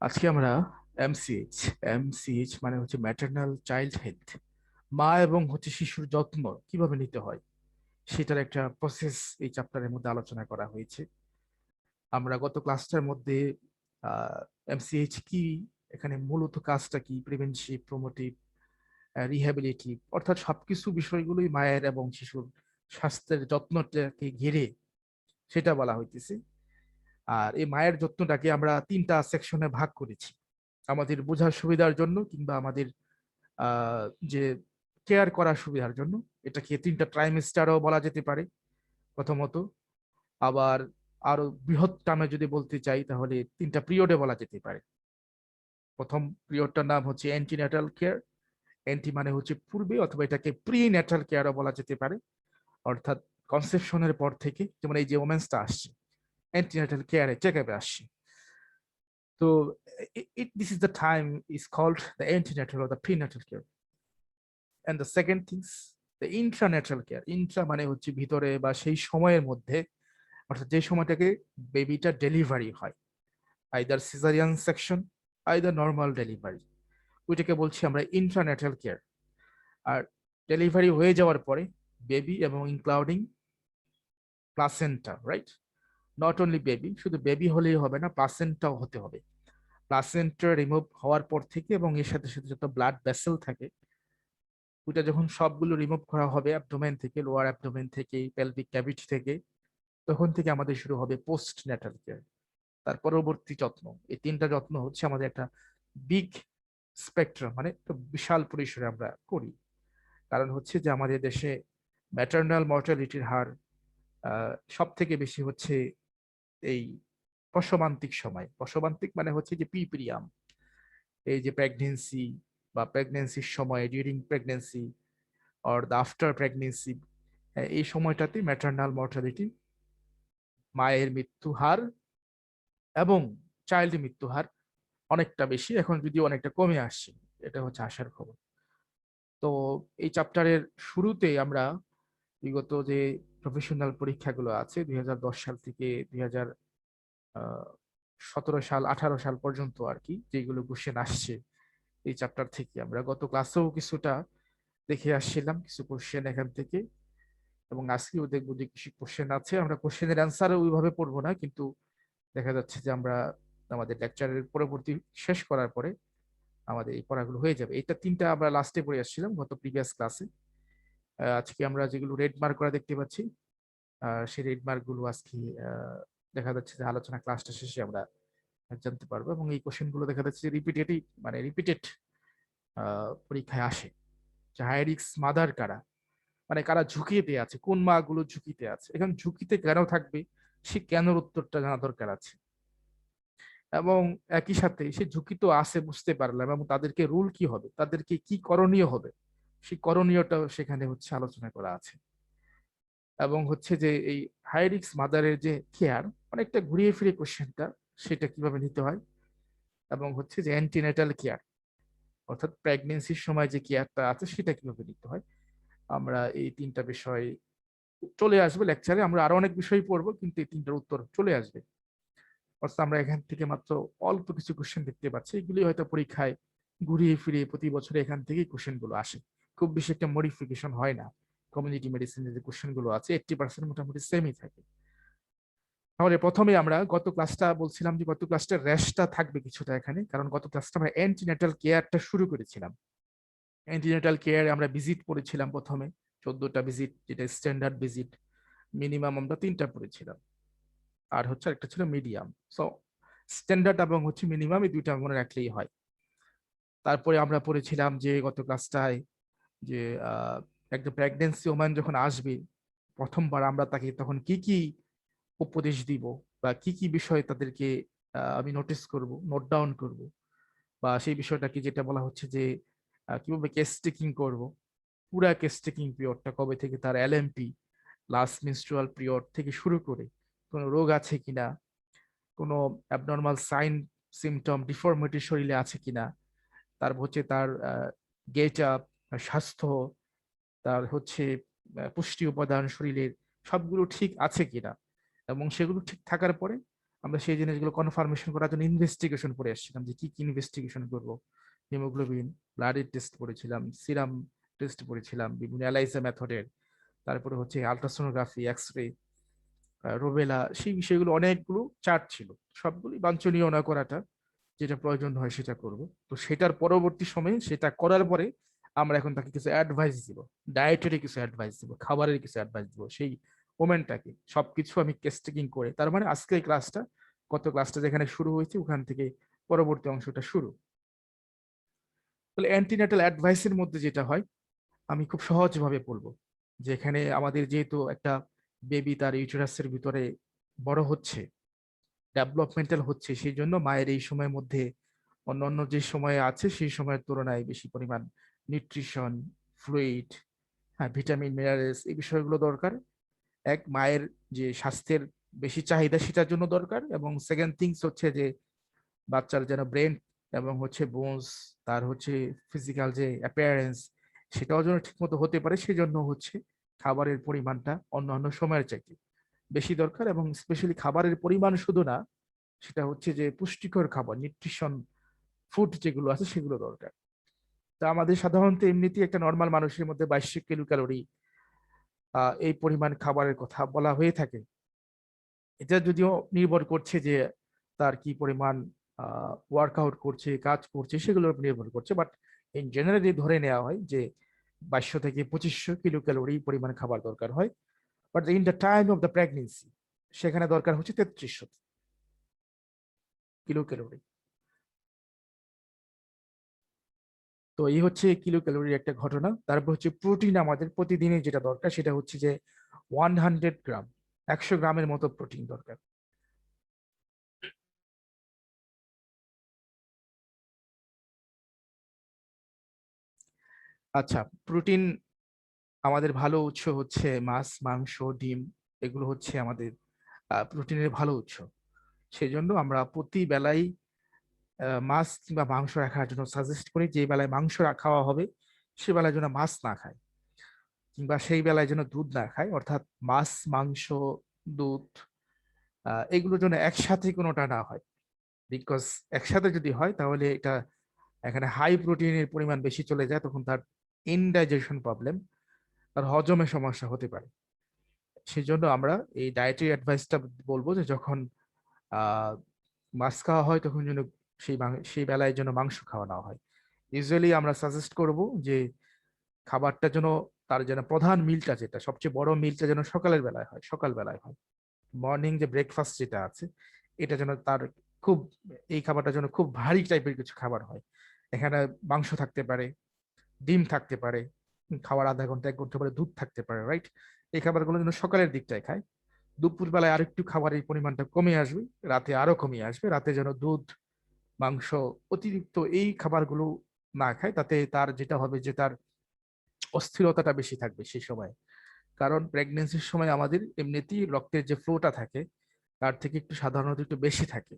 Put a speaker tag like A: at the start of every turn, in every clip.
A: আজকে আমরা MCh MCh মানে হচ্ছে ম্যাটারনাল চাইল্ড হেলথ, মা এবং হচ্ছে শিশুর যত্ন কিভাবে নিতে হয় সেটার একটা প্রসেস এই চ্যাপ্টারের মধ্যে আলোচনা করা হয়েছে। আমরা গত ক্লাসটার মধ্যে এমসিএইচ কি, এখানে মূলত কাজটা কি, প্রিভেন্টিভ, প্রমোটিভ, রিহ্যাবিলিটিভ, অর্থাৎ সবকিছু বিষয়গুলোই মায়ের এবং শিশুর স্বাস্থ্যের যত্নটাকে ঘিরে সেটা বলা হইতেছে। আর এই মায়ের যত্নটাকে আমরা তিনটা সেকশনে ভাগ করেছি আমাদের বোঝার সুবিধার জন্য, কিংবা আমাদের আহ, যে কেয়ার করার সুবিধার জন্য। এটাকে তিনটা ট্রাইমেস্টারও বলা যেতে পারে প্রথমত। আবার আরো বৃহৎ টার্মে যদি বলতে চাই তাহলে তিনটা পিরিয়ডে বলা যেতে পারে। প্রথম পিরিয়ডটার নাম হচ্ছে অ্যান্টিন্যাটাল কেয়ার। অ্যান্টি মানে হচ্ছে পূর্বে, অথবা এটাকে প্রি ন্যাটাল কেয়ারও বলা যেতে পারে, অর্থাৎ কনসেপশনের পর থেকে, যেমন এই যে ওমেন্সটা আসছে অ্যান্টিন্যাটাল কেয়ারে চেক আপে আসছে। তো this is the time is called the antenatal or the prenatal care. And the second things, the intranatal care. Intra মানে হচ্ছে ভিতরে বা সেই সময়ের মধ্যে, অর্থাৎ যে সময়টাকে বেবিটা ডেলিভারি হয়, either caesarean section, either normal delivery, ওইটাকে বলছি আমরা ইন্ট্রান্যাটাল কেয়ার। আর ডেলিভারি হয়ে যাওয়ার পরে বেবি এবং including placenta, right? Not only baby, শুধু বেবি হলেই হবে না, প্লাসেন্টাও হতে হবে। প্লাসেন্টা রিমুভ হওয়ার পর থেকে এবং এর সাথে সাথে যত ব্লাড ভেসেল থাকে, ওইটা যখন সবগুলো রিমুভ করা হবে অ্যাবডোমেন থেকে, লোয়ার অ্যাবডোমেন থেকে, পেলভিক ক্যাভিটি থেকে, তখন থেকে আমাদের শুরু হবে পোস্ট ন্যাটাল কেয়ার, তার পরবর্তী যত্ন। এই তিনটা যত্ন হচ্ছে আমাদের একটা বিগ স্পেকট্রাম, মানে একটা বিশাল পরিসরে আমরা করি। কারণ হচ্ছে যে আমাদের দেশে ম্যাটারনাল মর্টালিটির হার সব থেকে বেশি হচ্ছে এই প্রসবান্তিক সময়। প্রসবান্তিক মানে হচ্ছে যে পিপিরিয়াম, এই যে প্রেগনেন্সি বা প্রেগনেন্সির সময়, during pregnancy or the after pregnancy, এই সময়টাতে ম্যাটারনাল মর্টালিটি, মায়ের মৃত্যু হার এবং চাইল্ড মৃত্যু হার অনেকটা বেশি, এখন যদিও অনেকটা কমে আসছে। এটা হচ্ছে আশার খবর। তো এই চ্যাপ্টারের শুরুতে আমরা বিগত যে প্রফেশনাল পরীক্ষাগুলো আছে 2010 সাল থেকে 2017 সাল, 18 সাল পর্যন্ত আর কি, যেগুলো কোশ্চেন আসছে এই চ্যাপ্টার থেকে, আমরা গত ক্লাসেও কিছুটা দেখে আসছিলাম কিছু কোশ্চেন এখান থেকে। এবং আজকেও দেখবো যে কিছু কোশ্চেন আছে, আমরা কোশ্চেনের অ্যান্সার ওইভাবে পড়বো না, কিন্তু দেখা যাচ্ছে যে আমরা আমাদের লেকচারের পরবর্তী শেষ করার পরে আমাদের এই পড়াগুলো হয়ে যাবে। এটা তিনটা আমরা লাস্টে পড়ে আসছিলাম গত প্রিভিয়াস ক্লাসে। আজকে আমরা যেগুলো রেড মার্ক করা দেখতে পাচ্ছি, সেই রেড মার্ক গুলো আজকে আহ, দেখা যাচ্ছে যে আলোচনা ক্লাসটা শেষে আমরা জানতে পারবো। এবং এই কোশ্চেন গুলো দেখা যাচ্ছে রিপিটেডই, মানে রিপিটেড পরীক্ষায় আসে। যে হাই রিস্ক মাদার কারা, মানে কারা ঝুঁকিতে আছে, কোন মা গুলো ঝুঁকিতে আছে, এখন ঝুঁকিতে কেন থাকবে, সে কেনর উত্তরটা জানা দরকার আছে। এবং একই সাথে সে ঝুঁকি তো আছে বুঝতে পারলাম, এবং তাদেরকে রুল কি হবে, তাদেরকে কি করণীয় হবে, সেই করণীয়টাও সেখানে হচ্ছে আলোচনা করা আছে। এবং হচ্ছে যে এই হাই রিস্ক মাদারের যে কেয়ার, অনেকটা ঘুরিয়ে ফিরে কোশ্চেনটা, সেটা কিভাবে নিতে হয়। এবং হচ্ছে যে অ্যান্টিনেটাল কেয়ার, অর্থাৎ প্রেগনেন্সির সময় যে কেয়ারটা আছে সেটা কিভাবে নিতে হয়। আমরা এই তিনটা বিষয় চলে আসবে লেকচারে, আমরা আরো অনেক বিষয় পড়বো, কিন্তু এই তিনটার উত্তর চলে আসবে। অর্থাৎ আমরা এখান থেকে মাত্র অল্প কিছু কোশ্চেন দেখতে পাচ্ছি, এগুলি হয়তো পরীক্ষায় ঘুরিয়ে ফিরিয়ে প্রতি বছরে এখান থেকেই কোশ্চেন গুলো আসে, খুব বেশি একটা মডিফিকেশন হয় না। কমিউনিটি মেডিসিনের যে কোশ্চেন গুলো আছে 80% মোটামুটি সেমই থাকে। তাহলে প্রথমে আমরা গত ক্লাসটা বলছিলাম যে গত ক্লাসটা র্যাশটা থাকবে কিছুটা এখানে, কারণ গত ক্লাসটা আমরা অ্যান্টিনেটাল কেয়ারটা শুরু করেছিলাম। অ্যান্টিনেটাল কেয়ারে আমরা ভিজিট পড়েছিলাম প্রথমে 14টা ভিজিট, যেটা স্ট্যান্ডার্ড ভিজিট। মিনিমাম আমরা 3টা পড়েছিলাম, আর হচ্ছে একটা ছিল মিডিয়াম। সো স্ট্যান্ডার্ড এবং হচ্ছে মিনিমাম, এই দুইটা মনে রাখলেই হয়। তারপরে আমরা পড়েছিলাম যে গত ক্লাসটায় যে একটা প্রেগনেন্সি ওম্যান যখন আসবে প্রথমবার, আমরা তাকে তখন কি কি উপদেশ দিব, বা কি কি বিষয় তাদেরকে আমি নোটিস করব, নোট ডাউন করব, বা সেই বিষয়টাকে যেটা বলা হচ্ছে যে কিভাবে কেস টেকিং করব। পুরা কেস টেকিং পিরিয়ডটা কবে থেকে তার এলএমপি, লাস্ট মেনস্ট্রুয়াল পিরিয়ড থেকে শুরু করে কোনো রোগ আছে কিনা, কোনো অ্যাবনর্মাল সাইন, সিমটম, ডিফর্মিটি শরীরে আছে কিনা, তারপর হচ্ছে তার গেট আপ, স্বাস্থ্য, তার হচ্ছে পুষ্টি উপাদান শরীরের সবগুলো ঠিক আছে কিনা, এবং সেগুলো ঠিক থাকার পরে আমরা সেই জিনিসগুলো কনফার্মেশন করার জন্য ইনভেস্টিগেশন করে আসছিলাম, যে কি কি ইনভেস্টিগেশন করবো। হিমোগ্লোবিন, ব্লাডের টেস্ট করেছিলাম, সিরাম টেস্ট করেছিলাম বিভিন্ন এলাইসা মেথডের, তারপরে হচ্ছে আলট্রাসোনোগ্রাফি, এক্স রে, রোবেলা, সেই বিষয়গুলো অনেকগুলো চার্ট ছিল। সবগুলি বাঞ্ছনীয় না করাটা, যেটা প্রয়োজন হয় সেটা করব। তো সেটার পরবর্তী সময়ে সেটা করার পরে আমরা এখন তাকে কিছু অ্যাডভাইস দিব, ডায়েটারি কিছু অ্যাডভাইস দিব, খাবারের কিছু অ্যাডভাইস দিব। সেই মোমেন্টটাকে সবকিছু আমি কেস টেকিং করে, তার মানে আজকের ক্লাসটা, গত ক্লাসটা যেখানে শুরু হয়েছে ওখান থেকে পরবর্তী অংশটা শুরু। তাহলে অ্যান্টিনাটাল অ্যাডভাইসের মধ্যে যেটা হয়, আমি খুব সহজভাবে বলবো, যে এখানে আমাদের যেহেতু একটা বেবি তার ইউটেরাসের ভিতরে বড় হচ্ছে, ডেভেলপমেন্টাল হচ্ছে, সেই জন্য মায়ের এই সময়ের মধ্যে অন্যান্য যে সময় আছে সেই সময়ের তুলনায় বেশি পরিমাণ নিউট্রিশন, ফ্লুইড, হ্যাঁ, ভিটামিন, মিনারেলস, এই বিষয়গুলো দরকার। এক, মায়ের যে স্বাস্থ্যের বেশি চাহিদা সেটার জন্য দরকার, এবং সেকেন্ড থিংস হচ্ছে যে বাচ্চার যেন ব্রেন এবং হচ্ছে বোনস, তার হচ্ছে ফিজিক্যাল যে অ্যাপিয়ারেন্স, সেটাও যেন ঠিক মতো হতে পারে, সেজন্য হচ্ছে খাবারের পরিমাণটা অন্যান্য সময়ের চাইতে বেশি দরকার। এবং স্পেশালি খাবারের পরিমাণ শুধু না, সেটা হচ্ছে যে পুষ্টিকর খাবার, নিউট্রিশন ফুড যেগুলো আছে সেগুলো দরকার। তা আমাদের সাধারণত এমনিতেই একটা নর্মাল মানুষের মধ্যে 2200 কিলো ক্যালোরি এই পরিমাণ খাবারের কথা বলা হয়ে থাকে। এটা যদিও নির্ভর করছে যে তার কি পরিমাণ ওয়ার্কআউট করছে, কাজ করছে, সেগুলোর উপর নির্ভর করছে, বাট ইন জেনারেলি ধরে নেওয়া হয় যে 2200 থেকে 2500 কিলো ক্যালোরি পরিমাণ খাবার দরকার হয়। But in the time of the pregnancy সেখানে দরকার হচ্ছে 3300 কিলো ক্যালোরি। তো এই হচ্ছে কিলো ক্যালোরির একটা ঘটনা। তারপর হচ্ছে প্রোটিন, আমাদের প্রতিদিনের যেটা দরকার সেটা হচ্ছে যে 100 গ্রাম, 100 গ্রামের মতো প্রোটিন দরকার। আচ্ছা, প্রোটিন আমাদের ভালো উৎস হচ্ছে মাছ, মাংস, ডিম, এগুলো হচ্ছে আমাদের প্রোটিনের ভালো উৎস। সেই জন্য আমরা প্রতি বেলায় মাছ কিংবা মাংস রাখার জন্য সাজেস্ট করি। যে বেলায় মাংস খাওয়া হবে সে বেলায় যেন মাছ না খায়, কিংবা সেই বেলায় যেন দুধ না খায়, অর্থাৎ মাছ, মাংস, দুধ, এগুলোর জন্য একসাথে কোনোটা না হয়। বিকজ একসাথে যদি হয় তাহলে এটা, এখানে হাই প্রোটিনের পরিমাণ বেশি চলে যায়, তখন তার ইনডাইজেশন প্রবলেম, তার হজমে সমস্যা হতে পারে। সেই জন্য আমরা এই ডায়েটারি অ্যাডভাইসটা বলবো যে যখন আহ মাছ খাওয়া হয় তখন যেন সেই বেলায় যেন মাংস খাওয়া না হয়। ইউজুয়ালি আমরা সাজেস্ট করব যে খাবারটা যেন, তার যেন প্রধান মিলটা, যেটা সবচেয়ে বড় মিলটা, যেন সকালের বেলায় হয়, সকাল বেলায় হয়। মর্নিং যে ব্রেকফাস্ট যেটা আছে, এটা যেন তার খুব, এই খাবারটা যেন খুব ভারী টাইপের কিছু খাবার হয়। এখানে মাংস থাকতে পারে, ডিম থাকতে পারে, খাওয়ার আধা ঘন্টা 1 ঘন্টা পরে দুধ থাকতে পারে, রাইট? এই খাবারগুলো যেন সকালের দিকটায় খায়। দুপুর বেলায় আরেকটু খাবারের পরিমাণটা কমে আসবে, রাতে আরো কমে আসবে। রাতে যেন দুধ, মাংস, অতিরিক্ত এই খাবারগুলো না খায়। তাতে তার যেটা হবে যে তার অস্থিরতাটা বেশি থাকবে সেই সময়। কারণ প্রেগনেন্সির সময় আমাদের এমনিতেই রক্তের যে ফ্লোটা থাকে তার থেকে একটু সাধারণত একটু বেশি থাকে।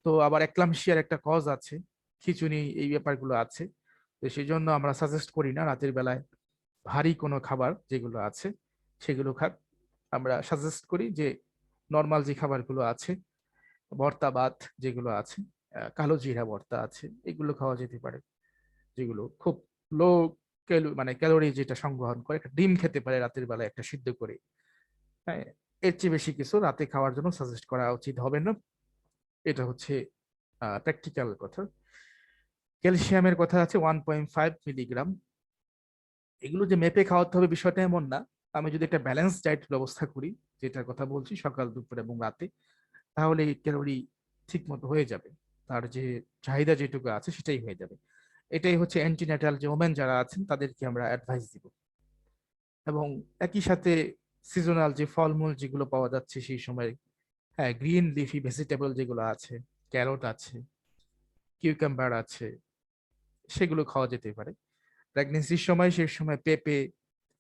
A: তো আবার একলামশিয়ার একটা কজ আছে, খিঁচুনি, এই ব্যাপারগুলো আছে। তো সেই জন্য আমরা সাজেস্ট করি না রাতের বেলায় ভারী কোনো খাবার যেগুলো আছে সেগুলো খাক। আমরা সাজেস্ট করি যে নর্মাল যে খাবারগুলো আছে, ভর্তা ভাত যেগুলো আছে, কালো জিরা ভর্তা আছে, এগুলো খাওয়া যেতে পারে, যেগুলো খুব লো মানে ক্যালোরি যেটা সংগ্রহণ করে। একটা ডিম খেতে পারে রাতের বেলায় একটা সিদ্ধ করে। হ্যাঁ, এর চেয়ে বেশি কিছু রাতে খাওয়ার জন্য সাজেস্ট করা উচিত হবে না। এটা হচ্ছে প্র্যাকটিক্যাল কথা। ক্যালসিয়ামের কথা আছে 1.5 মিলিগ্রাম। এগুলো যে মেপে খাওয়াতে হবে বিষয়টা এমন না। আমি যদি একটা ব্যালেন্স ডায়েট ব্যবস্থা করি, যেটার কথা বলছি, সকাল, দুপুর এবং রাতে, তাহলে ক্যালোরি ঠিক মতো হয়ে যাবে। তার যে চাহিদা যেটুকু আছে সেটাই হয়ে যাবে। এটাই হচ্ছে অ্যান্টিন্যাটাল যে ওমেন যারা আছেন তাদেরকে আমরা অ্যাডভাইস দিব। এবং একই সাথে সিজনাল যে ফলমূল যেগুলো পাওয়া যাচ্ছে সেই সময়, হ্যাঁ, গ্রিন লিফি ভেজিটেবল যেগুলো আছে, ক্যারট আছে, কিউকাম্বার আছে, সেগুলো খাওয়া যেতে পারে। প্রেগনেন্সির সময়, সেই সময় পেঁপে,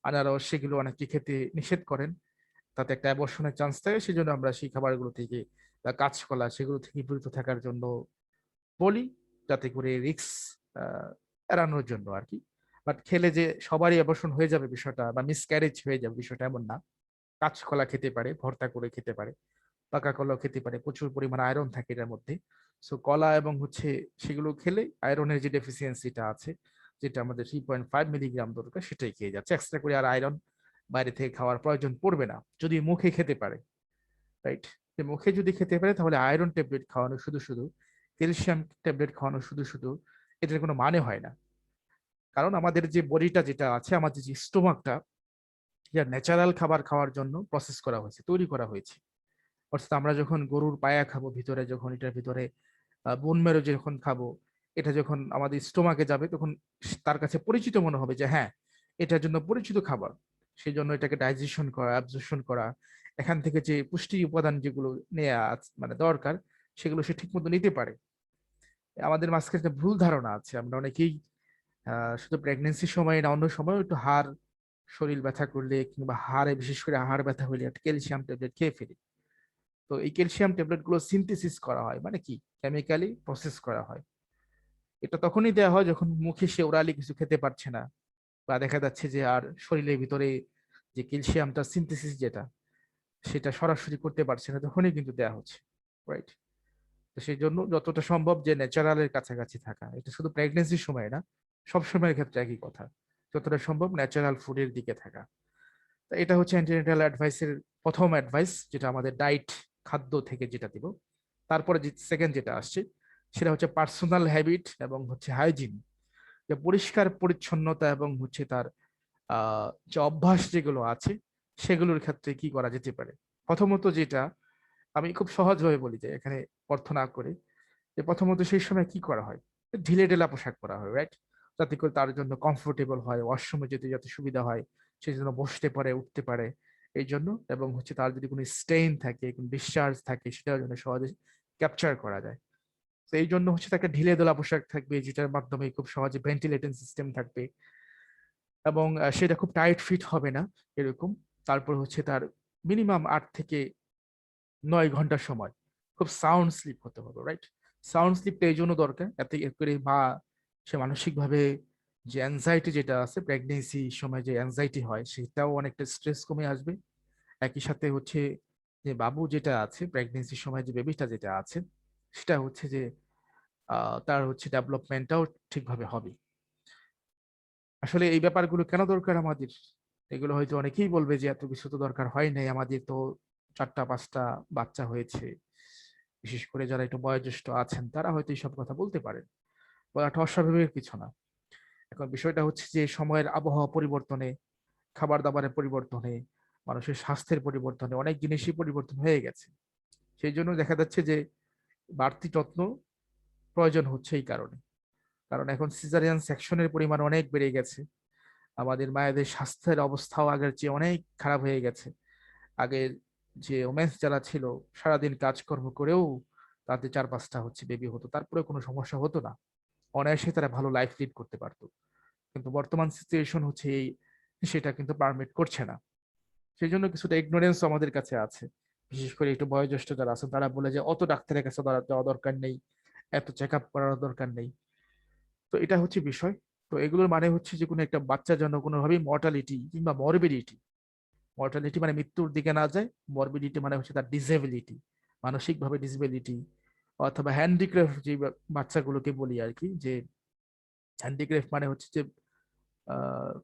A: আনারস, সেগুলো অনেকে খেতে নিষেধ করেন, তাতে একটা অ্যাবর্শনের চান্স থাকে। সেজন্য আমরা সেই খাবারগুলো থেকে, বা কাঁচকলা, সেগুলো থেকে বিরত থাকার জন্য বলি, যাতে করে রিক্স এড়ানোর জন্য আর কি। বাট খেলে যে সবারই অ্যাবর্শন হয়ে যাবে বিষয়টা, বা মিসক্যারেজ হয়ে যাবে বিষয়টা এমন না। কাঁচকলা খেতে পারে, ভর্তা করে খেতে পারে, পাকা কলাও খেতে পারে, প্রচুর পরিমাণ আয়রন থাকে এটার মধ্যে। সো কলা এবং হচ্ছে সেগুলো খেলে আয়রনের যে ডেফিসিয়েন্সিটা আছে, যেটা আমাদের 3.5 মিলিগ্রাম দরকার, সেটাই খেয়ে যাচ্ছে। এক্সট্রা করে আর আয়রন বাইরে থেকে খাওয়ার প্রয়োজন পড়বে না, যদি মুখে খেতে পারে, রাইট? মুখে যদি খেতে পারে তাহলে আয়রন ট্যাবলেট খাওয়ানো শুধু শুধু, ক্যালসিয়াম ট্যাবলেট খাওয়ানো শুধু শুধু, এটার কোনো মানে হয় না। কারণ আমাদের যে বডিটা যেটা আছে, আমাদের যে স্টোমাকটা, যা ন্যাচারাল খাবার খাওয়ার জন্য প্রসেস করা হয়েছে, তৈরি করা হয়েছে। অর্থাৎ আমরা যখন গরুর পায়া খাবো, ভিতরে যখন এটার ভিতরে বোন মেরো যখন খাবো, এটা যখন আমাদের স্টোমাকে যাবে, তখন তার কাছে পরিচিত মনে হবে যে হ্যাঁ, এটার জন্য পরিচিত খাবার। সেই জন্য এটাকে ডাইজেশন করা, অ্যাবজর্পশন করা, এখান থেকে যে পুষ্টি উপাদান যেগুলো নেওয়া মানে দরকার, সেগুলো সে ঠিক মতো নিতে পারে। আমাদের মাঝখানে একটা ভুল ধারণা আছে, আমরা অনেকেই শুধু প্রেগনেন্সির সময় না, অন্য সময় একটু হাড়, শরীর ব্যথা করলে কিংবা হাড়ে, বিশেষ করে হাড় ব্যথা হলে একটা ক্যালসিয়াম ট্যাবলেট খেয়ে ফেলি। তো এই ক্যালসিয়াম ট্যাবলেট গুলো সিনথেসিস করা হয়, মানে কি, কেমিক্যালি প্রসেস করা হয়। এটা তখনই দেওয়া হয় যখন মুখে সে ওরালি কিছু খেতে পারছে না, বা দেখা যাচ্ছে যে আর শরীরের ভিতরে যে ক্যালসিয়ামটা সিনথেসিস যেটা, সেটা সরাসরি করতে পারছে না, তখনই কিন্তু দেওয়া হচ্ছে, রাইট? তো সেই জন্য যতটা সম্ভব যে ন্যাচারালের কাছাকাছি থাকা, এটা শুধু প্রেগনেন্সির সময় না, সব সময়ের ক্ষেত্রে একই কথা, যতটা সম্ভব ন্যাচারাল ফুডের দিকে থাকা। তো এটা হচ্ছে অ্যান্টিনেটাল অ্যাডভাইসের প্রথম অ্যাডভাইস, যেটা আমাদের ডাইট, খাদ্য থেকে যেটা দিব। তারপরে যে সেকেন্ড যেটা আসছে, সেটা হচ্ছে পার্সোনাল হ্যাবিট এবং হচ্ছে হাইজিন, যে পরিষ্কার পরিচ্ছন্নতা এবং হচ্ছে তার যে অভ্যাস যেগুলো আছে, সেগুলোর ক্ষেত্রে কি করা যেতে পারে। প্রথমত যেটা, আমি খুব সহজভাবে বলি যে এখানে অর্থ না করে, যে প্রথমত সেই সময় কি করা হয়, ঢিলে ঢেলা পোশাক পরা হয়, রাইট? যাতে করে তার জন্য কমফোর্টেবল হয়, ওয়াশরুমে যেতে যাতে সুবিধা হয়, সেই জন্য বসতে পারে, উঠতে পারে, এই জন্য। এবং হচ্ছে তার যদি কোনো স্টেইন থাকে, কোনো ডিসচার্জ থাকে, সেটার জন্য সহজে ক্যাপচার করা যায়। তো এই জন্য হচ্ছে তাকে ঢিলে দোলা পোশাক থাকবে, যেটার মাধ্যমে খুব সহজে ভেন্টিলেশন সিস্টেম থাকবে, এবং সেটা খুব টাইট ফিট হবে না, এরকম। তারপর হচ্ছে তার মিনিমাম 8 থেকে 9 ঘন্টার সময় খুব সাউন্ড স্লিপ হতে হবে, রাইট? সাউন্ড স্লিপটা এই জন্য দরকার, এতে করে মা, সে মানসিকভাবে যে অ্যাংজাইটি যেটা আছে, প্রেগনেন্সি সময় যে অ্যাংজাইটি হয়, সেটাও অনেকটা স্ট্রেস কমে আসবে। একই সাথে হচ্ছে যে বাবু যেটা আছে, প্রেগনেন্সির সময় যে বেবিটা যেটা আছে, সেটা হচ্ছে যে তার হচ্ছে ডেভেলপমেন্টটাও ঠিকভাবে হবে। আসলে এই ব্যাপারগুলো কেন দরকার আমাদের, এগুলো হয়তো অনেকেই বলবে যে এত কিছু তো দরকার হয় নাই, আমাদের তো 4টা 5টা বাচ্চা হয়েছে। বিশেষ করে যারা একটু বয়োজ্যেষ্ঠ আছেন, তারা হয়তো এইসব কথা বলতে পারেন, বলাটা অস্বাভাবিক কিছু না। এখন বিষয়টা হচ্ছে যে সময়ের আবহাওয়া পরিবর্তনে, খাবার দাবারের পরিবর্তনে, মানুষের স্বাস্থ্যের পরিবর্তনে অনেক জিনিসই পরিবর্তন হয়ে গেছে। সেই জন্য দেখা যাচ্ছে যে বাড়তি যত্ন প্রয়োজন হচ্ছে এই কারণে। কারণ এখন সিজারিয়ান সেকশনের পরিমাণ অনেক বেড়ে গেছে, আমাদের মায়েদের স্বাস্থ্যের অবস্থাও আগের চেয়ে অনেক খারাপ হয়ে গেছে। আগে যে ওমেন্স যারা ছিল, সারাদিন কাজকর্ম করেও তাদের 4-5টা হচ্ছে বেবি হতো, তারপরে কোনো সমস্যা হতো না, অনায়াসে তারা ভালো লাইফ লিড করতে পারতো। কিন্তু বর্তমান সিচুয়েশন হচ্ছে এই, সেটা কিন্তু পারমিট করছে না। সেই জন্য কিছুটা ইগনোরেন্স আমাদের কাছে আছে। বিশেষ করে একটু বয়োজ্যেষ্ঠ যারা আছেন, তারা বলে যে অত ডাক্তারের কাছে যাওয়া দরকার নেই, এত চেক আপ করার দরকার নেই। তো এটা হচ্ছে বিষয়। তো এগুলোর মানে হচ্ছে যে কোনো একটা বাচ্চা যেন কোনোভাবেই মর্টালিটি কিংবা মরবিডিটি, মর্টালিটি মানে মৃত্যুর দিকে না যায়, মরবিডিটি মানে হচ্ছে তার ডিসেবিলিটি, মানসিকভাবে ডিসেবিলিটি, অথবা হ্যান্ডিক্রাফট যে বাচ্চাগুলোকে বলি আর কি, যে হ্যান্ডিক্রাফট মানে হচ্ছে যে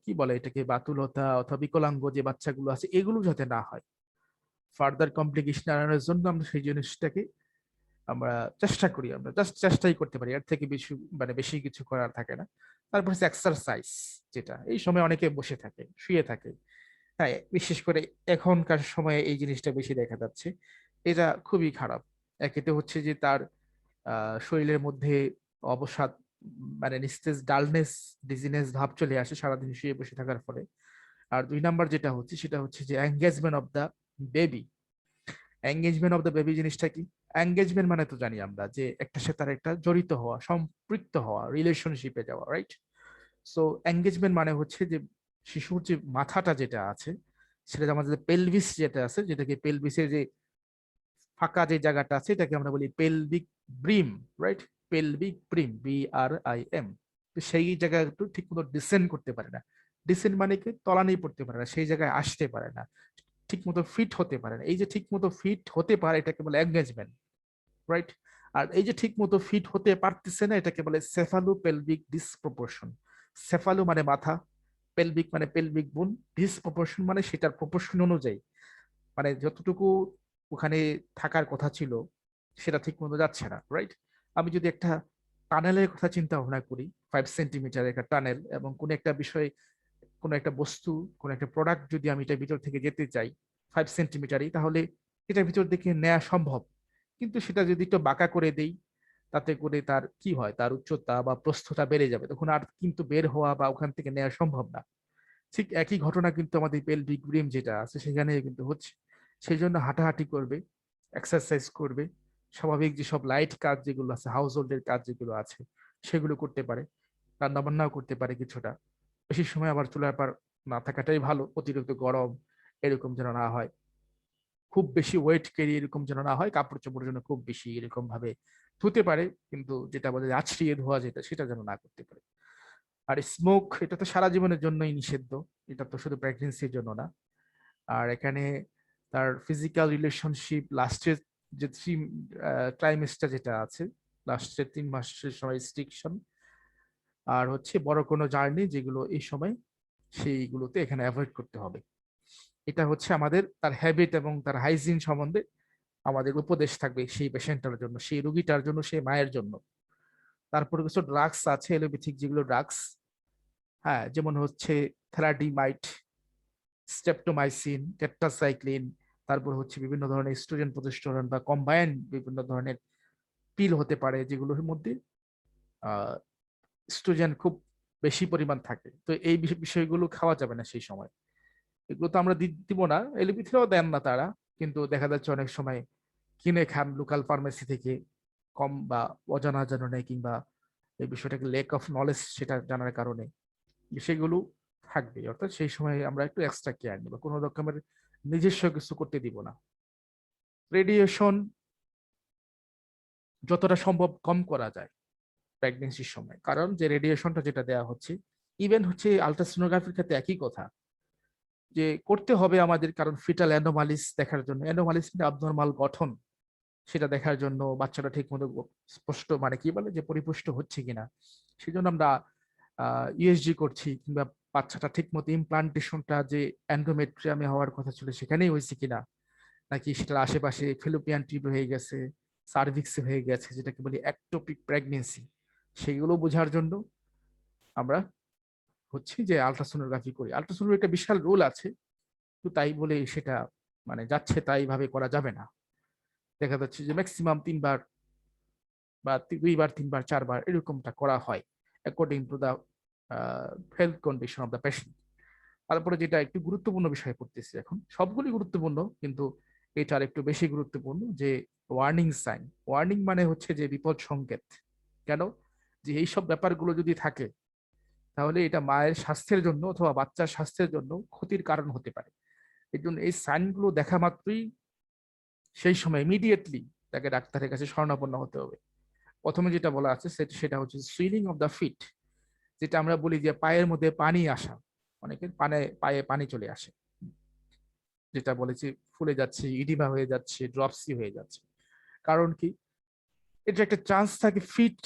A: কি বলে এটাকে, বাতুলতা অথবা বিকলাঙ্গ যে বাচ্চাগুলো আছে, এগুলো যাতে না হয়। ফার্দার কমপ্লিকেশন এড়ানোর জন্য আমরা সেই জিনিসটাকে আমরা চেষ্টা করি, আমরা জাস্ট চেষ্টাই করতে পারি, এর থেকে বেশি মানে বেশি কিছু করার থাকে না। তারপর হচ্ছে এক্সারসাইজ, যেটা এই সময় অনেকে বসে থাকে, শুয়ে থাকে। হ্যাঁ, বিশেষ করে এখনকার সময়ে এই জিনিসটা বেশি দেখা যাচ্ছে, এটা খুবই খারাপ। একেতে হচ্ছে যে তার শরীরের মধ্যে অবসাদ, মানে নিস্তেজ, ডালনেস, ডিজিনেস ভাব চলে আসে সারাদিন শুয়ে বসে থাকার ফলে। আর 2 নাম্বার যেটা হচ্ছে, সেটা হচ্ছে যে engagement of the baby. Engagement of the baby জিনিসটা কি? এঙ্গেজমেন্ট মানে তো জানি আমরা যে একটা সাথে আর একটা জড়িত হওয়া, সম্পৃক্ত হওয়া, রিলেশনশিপে যাওয়া, রাইট? সো এঙ্গেজমেন্ট মানে হচ্ছে যে শিশুর যে মাথাটা যেটা আছে, সেটা আমাদের পেলভিস যেটা আছে, যেটাকে পেলভিসের যে ফাঁকা যে জায়গাটা আছে, এটাকে আমরা বলি pelvic brim, right? Pelvic brim, BRIM। তো সেই জায়গায় একটু ঠিক মতো ডিসেন্ড করতে পারে না। ডিসেন্ড মানে কি, তলানি পড়তে পারে না, সেই জায়গায় আসতে পারে না। ঠিক মতো ফিট হতে পারে না। এই যে ঠিক মতো ফিট হতে পারে এটাকে বলে এঙ্গেজমেন্ট, রাইট? আর এই যে ঠিক মতো ফিট হতে পারতেছে না এটাকে বলে সেফালো পেলভিক ডিসপ্রপোর্শন। সেফালো মানে মাথা, পেলভিক মানে পেলভিক বোন, ডিসপ্রপোর্শন মানে সেটার প্রপোর্শন অনুযায়ী, মানে যতটুকু ওখানে থাকার কথা ছিল সেটা ঠিক মতো যাচ্ছে না, রাইট? আমি যদি একটা টানেলের কথা চিন্তা ভাবনা করি, 5 সেন্টিমিটার একটা টানেল, এবং কোনো একটা বিষয়, কোনো একটা বস্তু, কোনো একটা প্রোডাক্ট যদি আমি এটার ভিতর থেকে যেতে চাই 5 সেন্টিমিটারই, তাহলে এটার ভিতর থেকে নেওয়া সম্ভব। কিন্তু সেটা যদি একটু বাঁকা করে দেই, তাতে করে তার কি হয়, তার উচ্চতা বা প্রস্থতা বেড়ে যাবে, তখন আর কিন্তু বের হওয়া বা ওখান থেকে নেওয়া সম্ভব না। ঠিক একই ঘটনা কিন্তু আমাদের পেলভিক রিম যেটা আছে সেখানে কিন্তু হচ্ছে। সেই জন্য হাঁটাহাঁটি করবে, এক্সারসাইজ করবে, স্বাভাবিক যেসব লাইট কাজ যেগুলো আছে, হাউস হোল্ডের কাজ যেগুলো আছে সেগুলো করতে পারে, রান্না বান্নাও করতে পারে কিছুটা। বেশি সময় আবার চুলার পার না থাকাটাই ভালো, অতিরিক্ত গরম এরকম যেন না হয়, খুব বেশি ওয়েট ক্যারি এরকম যেন না হয়, কাপড় চোপড় যেন খুব বেশি এরকম ভাবে ধুতে পারে, কিন্তু যেটা বলে আছড়িয়ে ধোয়া যেটা সেটা যেন না করতে পারে। আর স্মোক, এটা তো সারা জীবনের জন্যই নিষিদ্ধ, এটা তো শুধু প্রেগনেন্সির জন্য না। আর এখানে তার ফিজিক্যাল রিলেশনশিপ লাস্টের যে 3 ট্রাইমেস্টার যেটা আছে, লাস্টের 3 মাসের সময় রেস্ট্রিকশন, আর হচ্ছে বড় কোনো জার্নি যেগুলো এই সময়, সেইগুলোতে এখানে অ্যাভয়েড করতে হবে। এটা হচ্ছে আমাদের তার হ্যাবিট এবং তার হাইজিন সম্বন্ধে আমাদের উপদেশ থাকবে সেই পেশেন্টটার জন্য, সেই রুগীটার জন্য, সেই মায়ের জন্য। তারপরে কিছু ড্রাগস আছে এলোপ্যাথিক যেগুলো ড্রাগস, হ্যাঁ, যেমন হচ্ছে থ্যালাডিমাইড, স্টেপটোমাইসিন, টেট্রাসাইক্লিন, তারপর হচ্ছে বিভিন্ন ধরনের স্ট্রোজেন প্রজেস্টেরন বা কম্বাইন্ড বিভিন্ন ধরনের পিল হতে পারে যেগুলোর মধ্যে স্ট্রোজেন খুব বেশি পরিমাণ থাকে। তো এই বিষয়গুলো খাওয়া যাবে না সেই সময়, এগুলো তো আমরা দিব না, এলোপ্যাথিরাও দেন না তারা, কিন্তু দেখা যাচ্ছে অনেক সময় কিনে খান লোকাল ফার্মেসি থেকে, কম বা অজানা জানা কিংবা এই বিষয়টাকে লেক অফ নলেজ সেটা জানার কারণে সেগুলো থাকবে। অর্থাৎ সেই সময় আমরা একটু এক্সট্রা কেয়ার নিব, কোনো রকমের নিজস্ব কিছু করতে দিব না। রেডিয়েশন যতটা সম্ভব কম করা যায় প্রেগনেন্সির সময়, কারণ যে রেডিয়েশনটা যেটা দেওয়া হচ্ছে, ইভেন হচ্ছে আলট্রাসোনোগ্রাফির ক্ষেত্রে একই কথা, যে করতে হবে আমাদের, কারণ ফিটাল অ্যানোমালিস দেখার জন্য, অ্যানোমালিস মানে আবনর্মাল গঠন, সেটা দেখার জন্য বাচ্চাটা ঠিক মতো স্পষ্ট মানে কি বলে যে পরিপুষ্ট হচ্ছে কিনা, সেই জন্য আমরা ইউএসজি করছি, কিংবা বাচ্চাটা ঠিক মতো ইমপ্লান্টেশনটা যে অ্যান্ডোমেট্রিয়ামে হওয়ার কথা ছিল সেখানেই হয়েছে কিনা, নাকি সেটার আশেপাশে ফেলোপিয়ান টিউব হয়ে গেছে, সার্ভিক্সে হয়ে গেছে, যেটাকে বলি অ্যাক্টোপিক প্রেগনেন্সি, সেগুলো বোঝার জন্য আমরা হচ্ছে যে আলট্রাসোনোগ্রাফি করি। আলট্রাসোনোর একটা বিশাল রোল আছে, তো তাই বলে সেটা মানে যাচ্ছে তাই ভাবে করা যাবে না। দেখা যাচ্ছে যে ম্যাক্সিমাম 3 বার বা 2 বার 3 বার 4 বার এরকমটা করা হয় according to the health condition of the patient. তারপরে যেটা একটু গুরুত্বপূর্ণ বিষয় করতেছি এখন, সবগুলি গুরুত্বপূর্ণ কিন্তু এটার একটু বেশি গুরুত্বপূর্ণ, যে ওয়ার্নিং সাইন। ওয়ার্নিং মানে হচ্ছে যে বিপদ সংকেত। কেন? যে এইসব ব্যাপারগুলো যদি থাকে তাহলে এটা মায়ের স্বাস্থ্যের জন্য অথবা বাচ্চার স্বাস্থ্যের জন্য ক্ষতির কারণ হতে পারে। এই জন্য এই সাইনগুলো দেখা মাত্রই সেই সময় ইমিডিয়েটলি তাকে ডাক্তারের কাছে শরণাপন্ন হতে হবে। প্রথমে যেটা বলা আছে সেটা হচ্ছে সুইলিং অফ দ্য ফিট, যেটা আমরা বলি যে পায়ের মধ্যে পানি আসা, অনেকের পায়ে পানি চলে আসে, যেটা বলেছি ফুলে যাচ্ছে, ইডিমা হয়ে যাচ্ছে, ড্রপসি হয়ে যাচ্ছে। কারণ কি? এটা একটা চান্স থাকে ফিট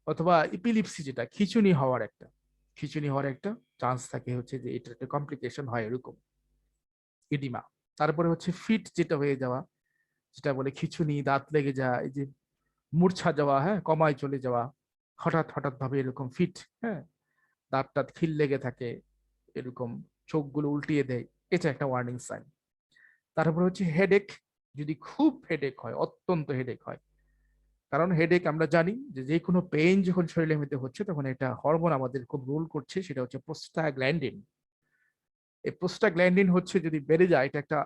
A: অথবা ইপিলিপসি, যেটা খিচুনি হওয়ার একটা চান্স থাকে, হচ্ছে যে এটা একটা কমপ্লিকেশন হয় এরকম ইডিমা। তারপরে হচ্ছে ফিট যেটা হয়ে যাওয়া, যেটা বলে খিচুনি, দাঁত লেগে যাওয়া, এই যে মূর্ছা যাওয়া, হ্যাঁ, কমায় চলে যাওয়া, হঠাৎ হঠাৎ ভাবে এরকম ফিট, হ্যাঁ, দাঁত টাত খিল লেগে থাকে, এরকম চোখগুলো উল্টিয়ে দেয়, এটা একটা ওয়ার্নিং সাইন। তারপর হচ্ছে হেডেক, যদি খুব হেডেক হয়, অত্যন্ত হেডেক হয়, কারণ হেডেক আমরা জানি যে যে কোনো পেইন যখন শরীরের মধ্যে হচ্ছে তখন এটা হরমোন আমাদের খুব রোল করছে, সেটা হচ্ছে প্রোস্টাগ্ল্যান্ডিন। এই প্রোস্টাগ্ল্যান্ডিন হচ্ছে যদি বেড়ে যায়, এটা একটা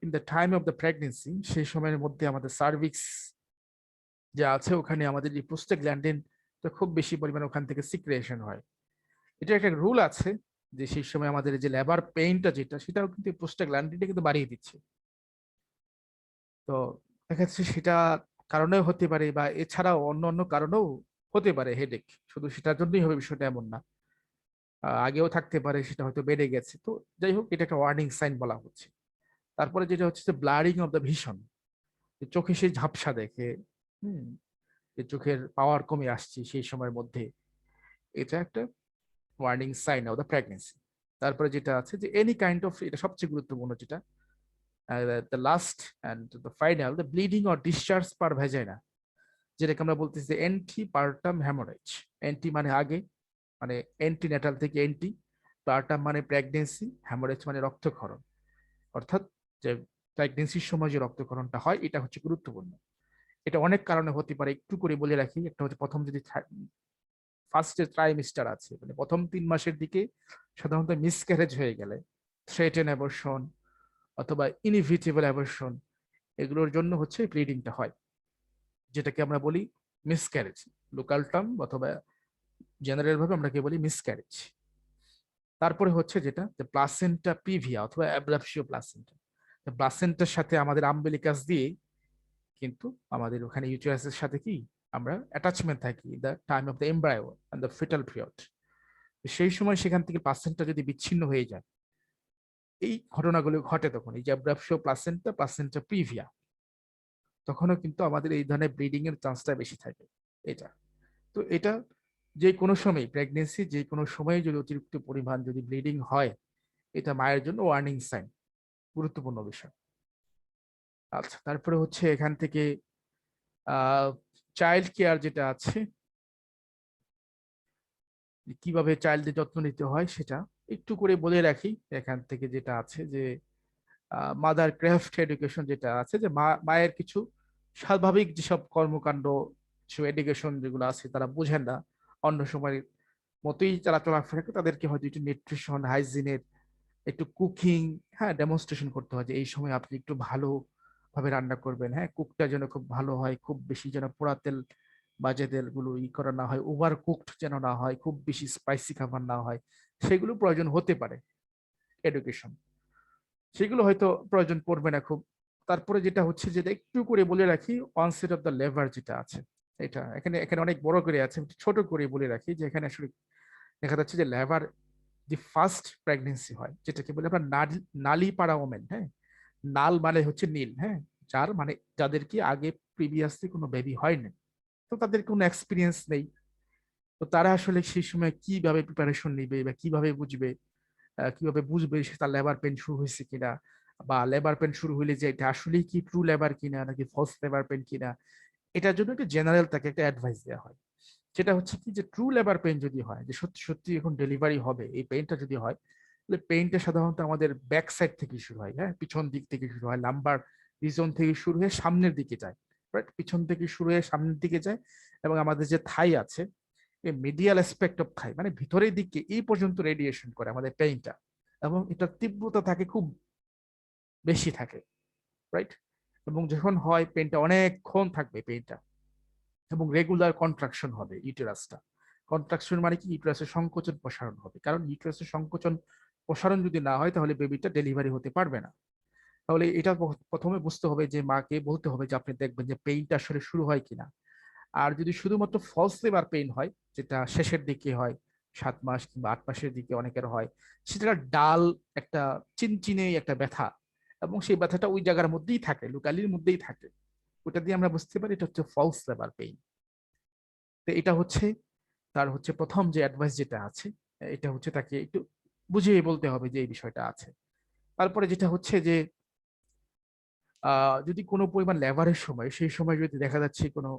A: in the time of the pregnancy, সেই সময়ের মধ্যে আমাদের সার্ভিক্স যে আছে ওখানে আমাদের এই প্রোস্টাগ্ল্যান্ডিন তো খুব বেশি পরিমাণে ওখান থেকে সিক্রিয়েশন হয়। এটা একটা রুল আছে যে সেই সময় আমাদের যে লেবার পেইনটা যেটা, সেটাও কিন্তু প্রোস্টাগ্ল্যান্ডিনটা কিন্তু বাড়িয়ে দিচ্ছে। তো দেখা যাচ্ছে সেটা কারণেও হতে পারে, বা এছাড়াও অন্য অন্য কারণেও হতে পারে হেডেক, শুধু সেটার জন্যই হবে বিষয়টা এমন না, আগেও থাকতে পারে, সেটা হয়তো বেড়ে গেছে। তো যাই হোক, এটা একটা ওয়ার্নিং সাইন বলা হচ্ছে। তারপরে যেটা হচ্ছে যে ব্লারিং অফ দ্য ভিশন, চোখে সেই ঝাপসা দেখে, হুম, যে চোখের পাওয়ার কমে আসছে সেই সময়ের মধ্যে, এটা একটা warning sign of the pregnancy. তারপরে যেটা আছে যে এনি কাইন্ড অফ, এটা সবচেয়ে গুরুত্বপূর্ণ যেটা, the last and the final, the bleeding or discharge per vagina, যেটাকে আমরা বলতেছি যে অ্যান্টি পার্টাম হ্যামোরেজ। অ্যান্টি মানে আগে, মানে অ্যান্টিন্যাটাল থেকে অ্যান্টি, পার্টাম মানে প্রেগনেন্সি, হ্যামোরেজ মানে রক্তক্ষরণ, অর্থাৎ যে প্রেগনেন্সির সময় যে রক্তক্ষরণটা হয় এটা হচ্ছে গুরুত্বপূর্ণ। এটা অনেক কারণে হতে পারে, একটু করে বলে রাখি। একটা হচ্ছে প্রথম যদি ফার্স্ট ট্রাইমিস্টার আছে, মানে প্রথম 3 মাসের দিকে সাধারণত মিসক্যারেজ হয়ে গেলে, থ্রেটেন অ্যাবর্শন অথবা ইনইভিটেবল অ্যাবর্শন, এগুলোর জন্য হচ্ছে ব্লিডিংটা হয়, যেটাকে আমরা বলি মিসক্যারেজ, লোকাল টার্ম অথবা জেনারেল ভাবে আমরা কি বলি মিসক্যারেজ। তারপরে হচ্ছে যেটা যে প্লাসেন্টা প্রিভিয়া অথবা অ্যাবলাপসিও প্লাসেন্টা, প্লাসেন্টার সাথে আমাদের আম্বিলিকাস দিয়ে কিন্তু আমাদের ওখানে ইউটেরাসের সাথে কি আমরা অ্যাটাচমেন্ট থাকি the time of the embryo and the foetal period. সেই সময় সেখান থেকে প্লাসেন্টা যদি বিচ্ছিন্ন হয়ে যায়, এই ঘটনাগুলো ঘটে তখন, এই যে অ্যাবলাপসিও প্লাসেন্টা, প্লাসেন্টা প্রিভিয়া, তখনও কিন্তু আমাদের এই ধরনের ব্লিডিং এর চান্সটা বেশি থাকে। এটা তো এটা যে কোনো সময় প্রেগনেন্সি, যে কোনো সময় যদি অতিরিক্ত পরিমাণ যদি ব্লিডিং হয়, এটা মায়ের জন্য ওয়ার্নিং সাইন, গুরুত্বপূর্ণ বিষয়। আচ্ছা, তারপরে হচ্ছে এখান থেকে চাইল্ড কেয়ার যেটা আছে, কিভাবে চাইল্ডের যত্ন নিতে হয় সেটা একটু করে বলে রাখি। এখান থেকে যেটা আছে যে মাদার ক্রাফট এডুকেশন যেটা আছে, যে মায়ের কিছু স্বাভাবিক যেসব কর্মকাণ্ড, কিছু এডুকেশন যেগুলো আছে তারা বুঝেন না, অন্য সময় মতোই তারা চলাফেরা করে, তাদেরকে হয়তো একটু নিউট্রিশন, হাইজিনের, একটু কুকিং, হ্যাঁ, ডেমনস্ট্রেশন করতে হয় যে এই সময় আপনি একটু ভালো ভাবে রান্না করবেন, হ্যাঁ, কুকটা যেন খুব ভালো হয়, খুব বেশি যেন পোড়া তেল বাজে তেল গুলো করা না হয়, ওভার কুকড যেন না হয়, খুব বেশি স্পাইসি খাবার না হয়, সেগুলো প্রয়োজন হতে পারে এডুকেশন, সেগুলো হয়তো প্রয়োজন পড়বে না খুব। তারপরে যেটা হচ্ছে যেটা একটু করে বলে রাখি, অনসেট অফ দ্য লেবার যেটা আছে, এটা এখানে এখানে অনেক বড় করে আছে, ছোট করে বলে রাখি যে এখানে আসলে দেখা যাচ্ছে যে লেবার যে ফার্স্ট প্রেগনেন্সি হয়, যেটাকে বলে আমরা নালী পাড়া ওমেন, হ্যাঁ, নাল মানে হচ্ছে নীল, হ্যাঁ, যার মানে যাদের কি আগে প্রিভিয়াসলি কোনো বেবি হয়নি, তো তাদের কোনো এক্সপিরিয়েন্স নেই, তো তারা আসলে সেই সময় কিভাবে প্রিপারেশন নিবে বা কিভাবে বুঝবে, কিভাবে বুঝবে সে তার লেবার পেন শুরু হয়েছে কিনা, বা লেবার পেন শুরু হলে যে এটা আসলেই কি ট্রু লেবার কিনা নাকি ফলস লেবার পেন কিনা, এটার জন্য একটা জেনারেল তাকে একটা অ্যাডভাইস দেওয়া হয়। সেটা হচ্ছে কি যে ট্রু লেবার পেইন যদি হয়, যে সত্যি সত্যি এখন ডেলিভারি হবে, এই পেইনটা যদি হয়, তাহলে পেইনটা সাধারণত আমাদের ব্যাক সাইড থেকে শুরু হয়, হ্যাঁ, পিছন দিক থেকে শুরু হয়, লাম্বার রিজন থেকে শুরু হয়ে সামনের দিকে যায়, রাইট, পিছন থেকে শুরু হয়ে সামনের দিকে যায়, এবং আমাদের যে থাই আছে, এই মিডিয়াল অ্যাসপেক্ট অফ থাই মানে ভিতরের দিকে এই পর্যন্ত রেডিয়েশন করে আমাদের পেইনটা, এবং এটার তীব্রতা থাকে খুব বেশি থাকে, রাইট, এবং যখন হয় পেইনটা অনেকক্ষণ থাকবে পেইনটা, এবং রেগুলার কন্ট্রাকশন হবে ইউটেরাসটা। কন্ট্রাকশন মানে কি, ইউটেরাসের সংকোচন প্রসারণ হবে, কারণ ইউটেরাসের সংকোচন প্রসারণ যদি না হয় তাহলে বেবিটা ডেলিভারি হতে পারবে না। তাহলে এটা প্রথমে বুঝতে হবে যে মাকে বলতে হবে যে আপনি দেখবেন যে পেইনটা আসলে শুরু হয় কিনা। আর যদি শুধুমাত্র ফলস লেবার পেইন হয়, যেটা শেষের দিকে হয়, 7 মাস কিংবা 8 মাসের দিকে অনেকের হয়, সেটা ডাল একটা চিনচিনে একটা ব্যথা, এবং সেই ব্যথাটা ওই জায়গার মধ্যেই থাকে, লুকালির মধ্যেই থাকে, ওটা দিয়ে আমরা বুঝতে পারি এটা হচ্ছে ফলস লেবার পেইন। তো এটা হচ্ছে তার হচ্ছে প্রথম যে অ্যাডভাইস যেটা আছে, এটা হচ্ছে তাকে একটু বুঝিয়ে বলতে হবে যে এই বিষয়টা আছে। তারপরে যেটা হচ্ছে যে যদি কোনো পরিমাণ লেভারের সময়, সেই সময় যদি দেখা যাচ্ছে কোনো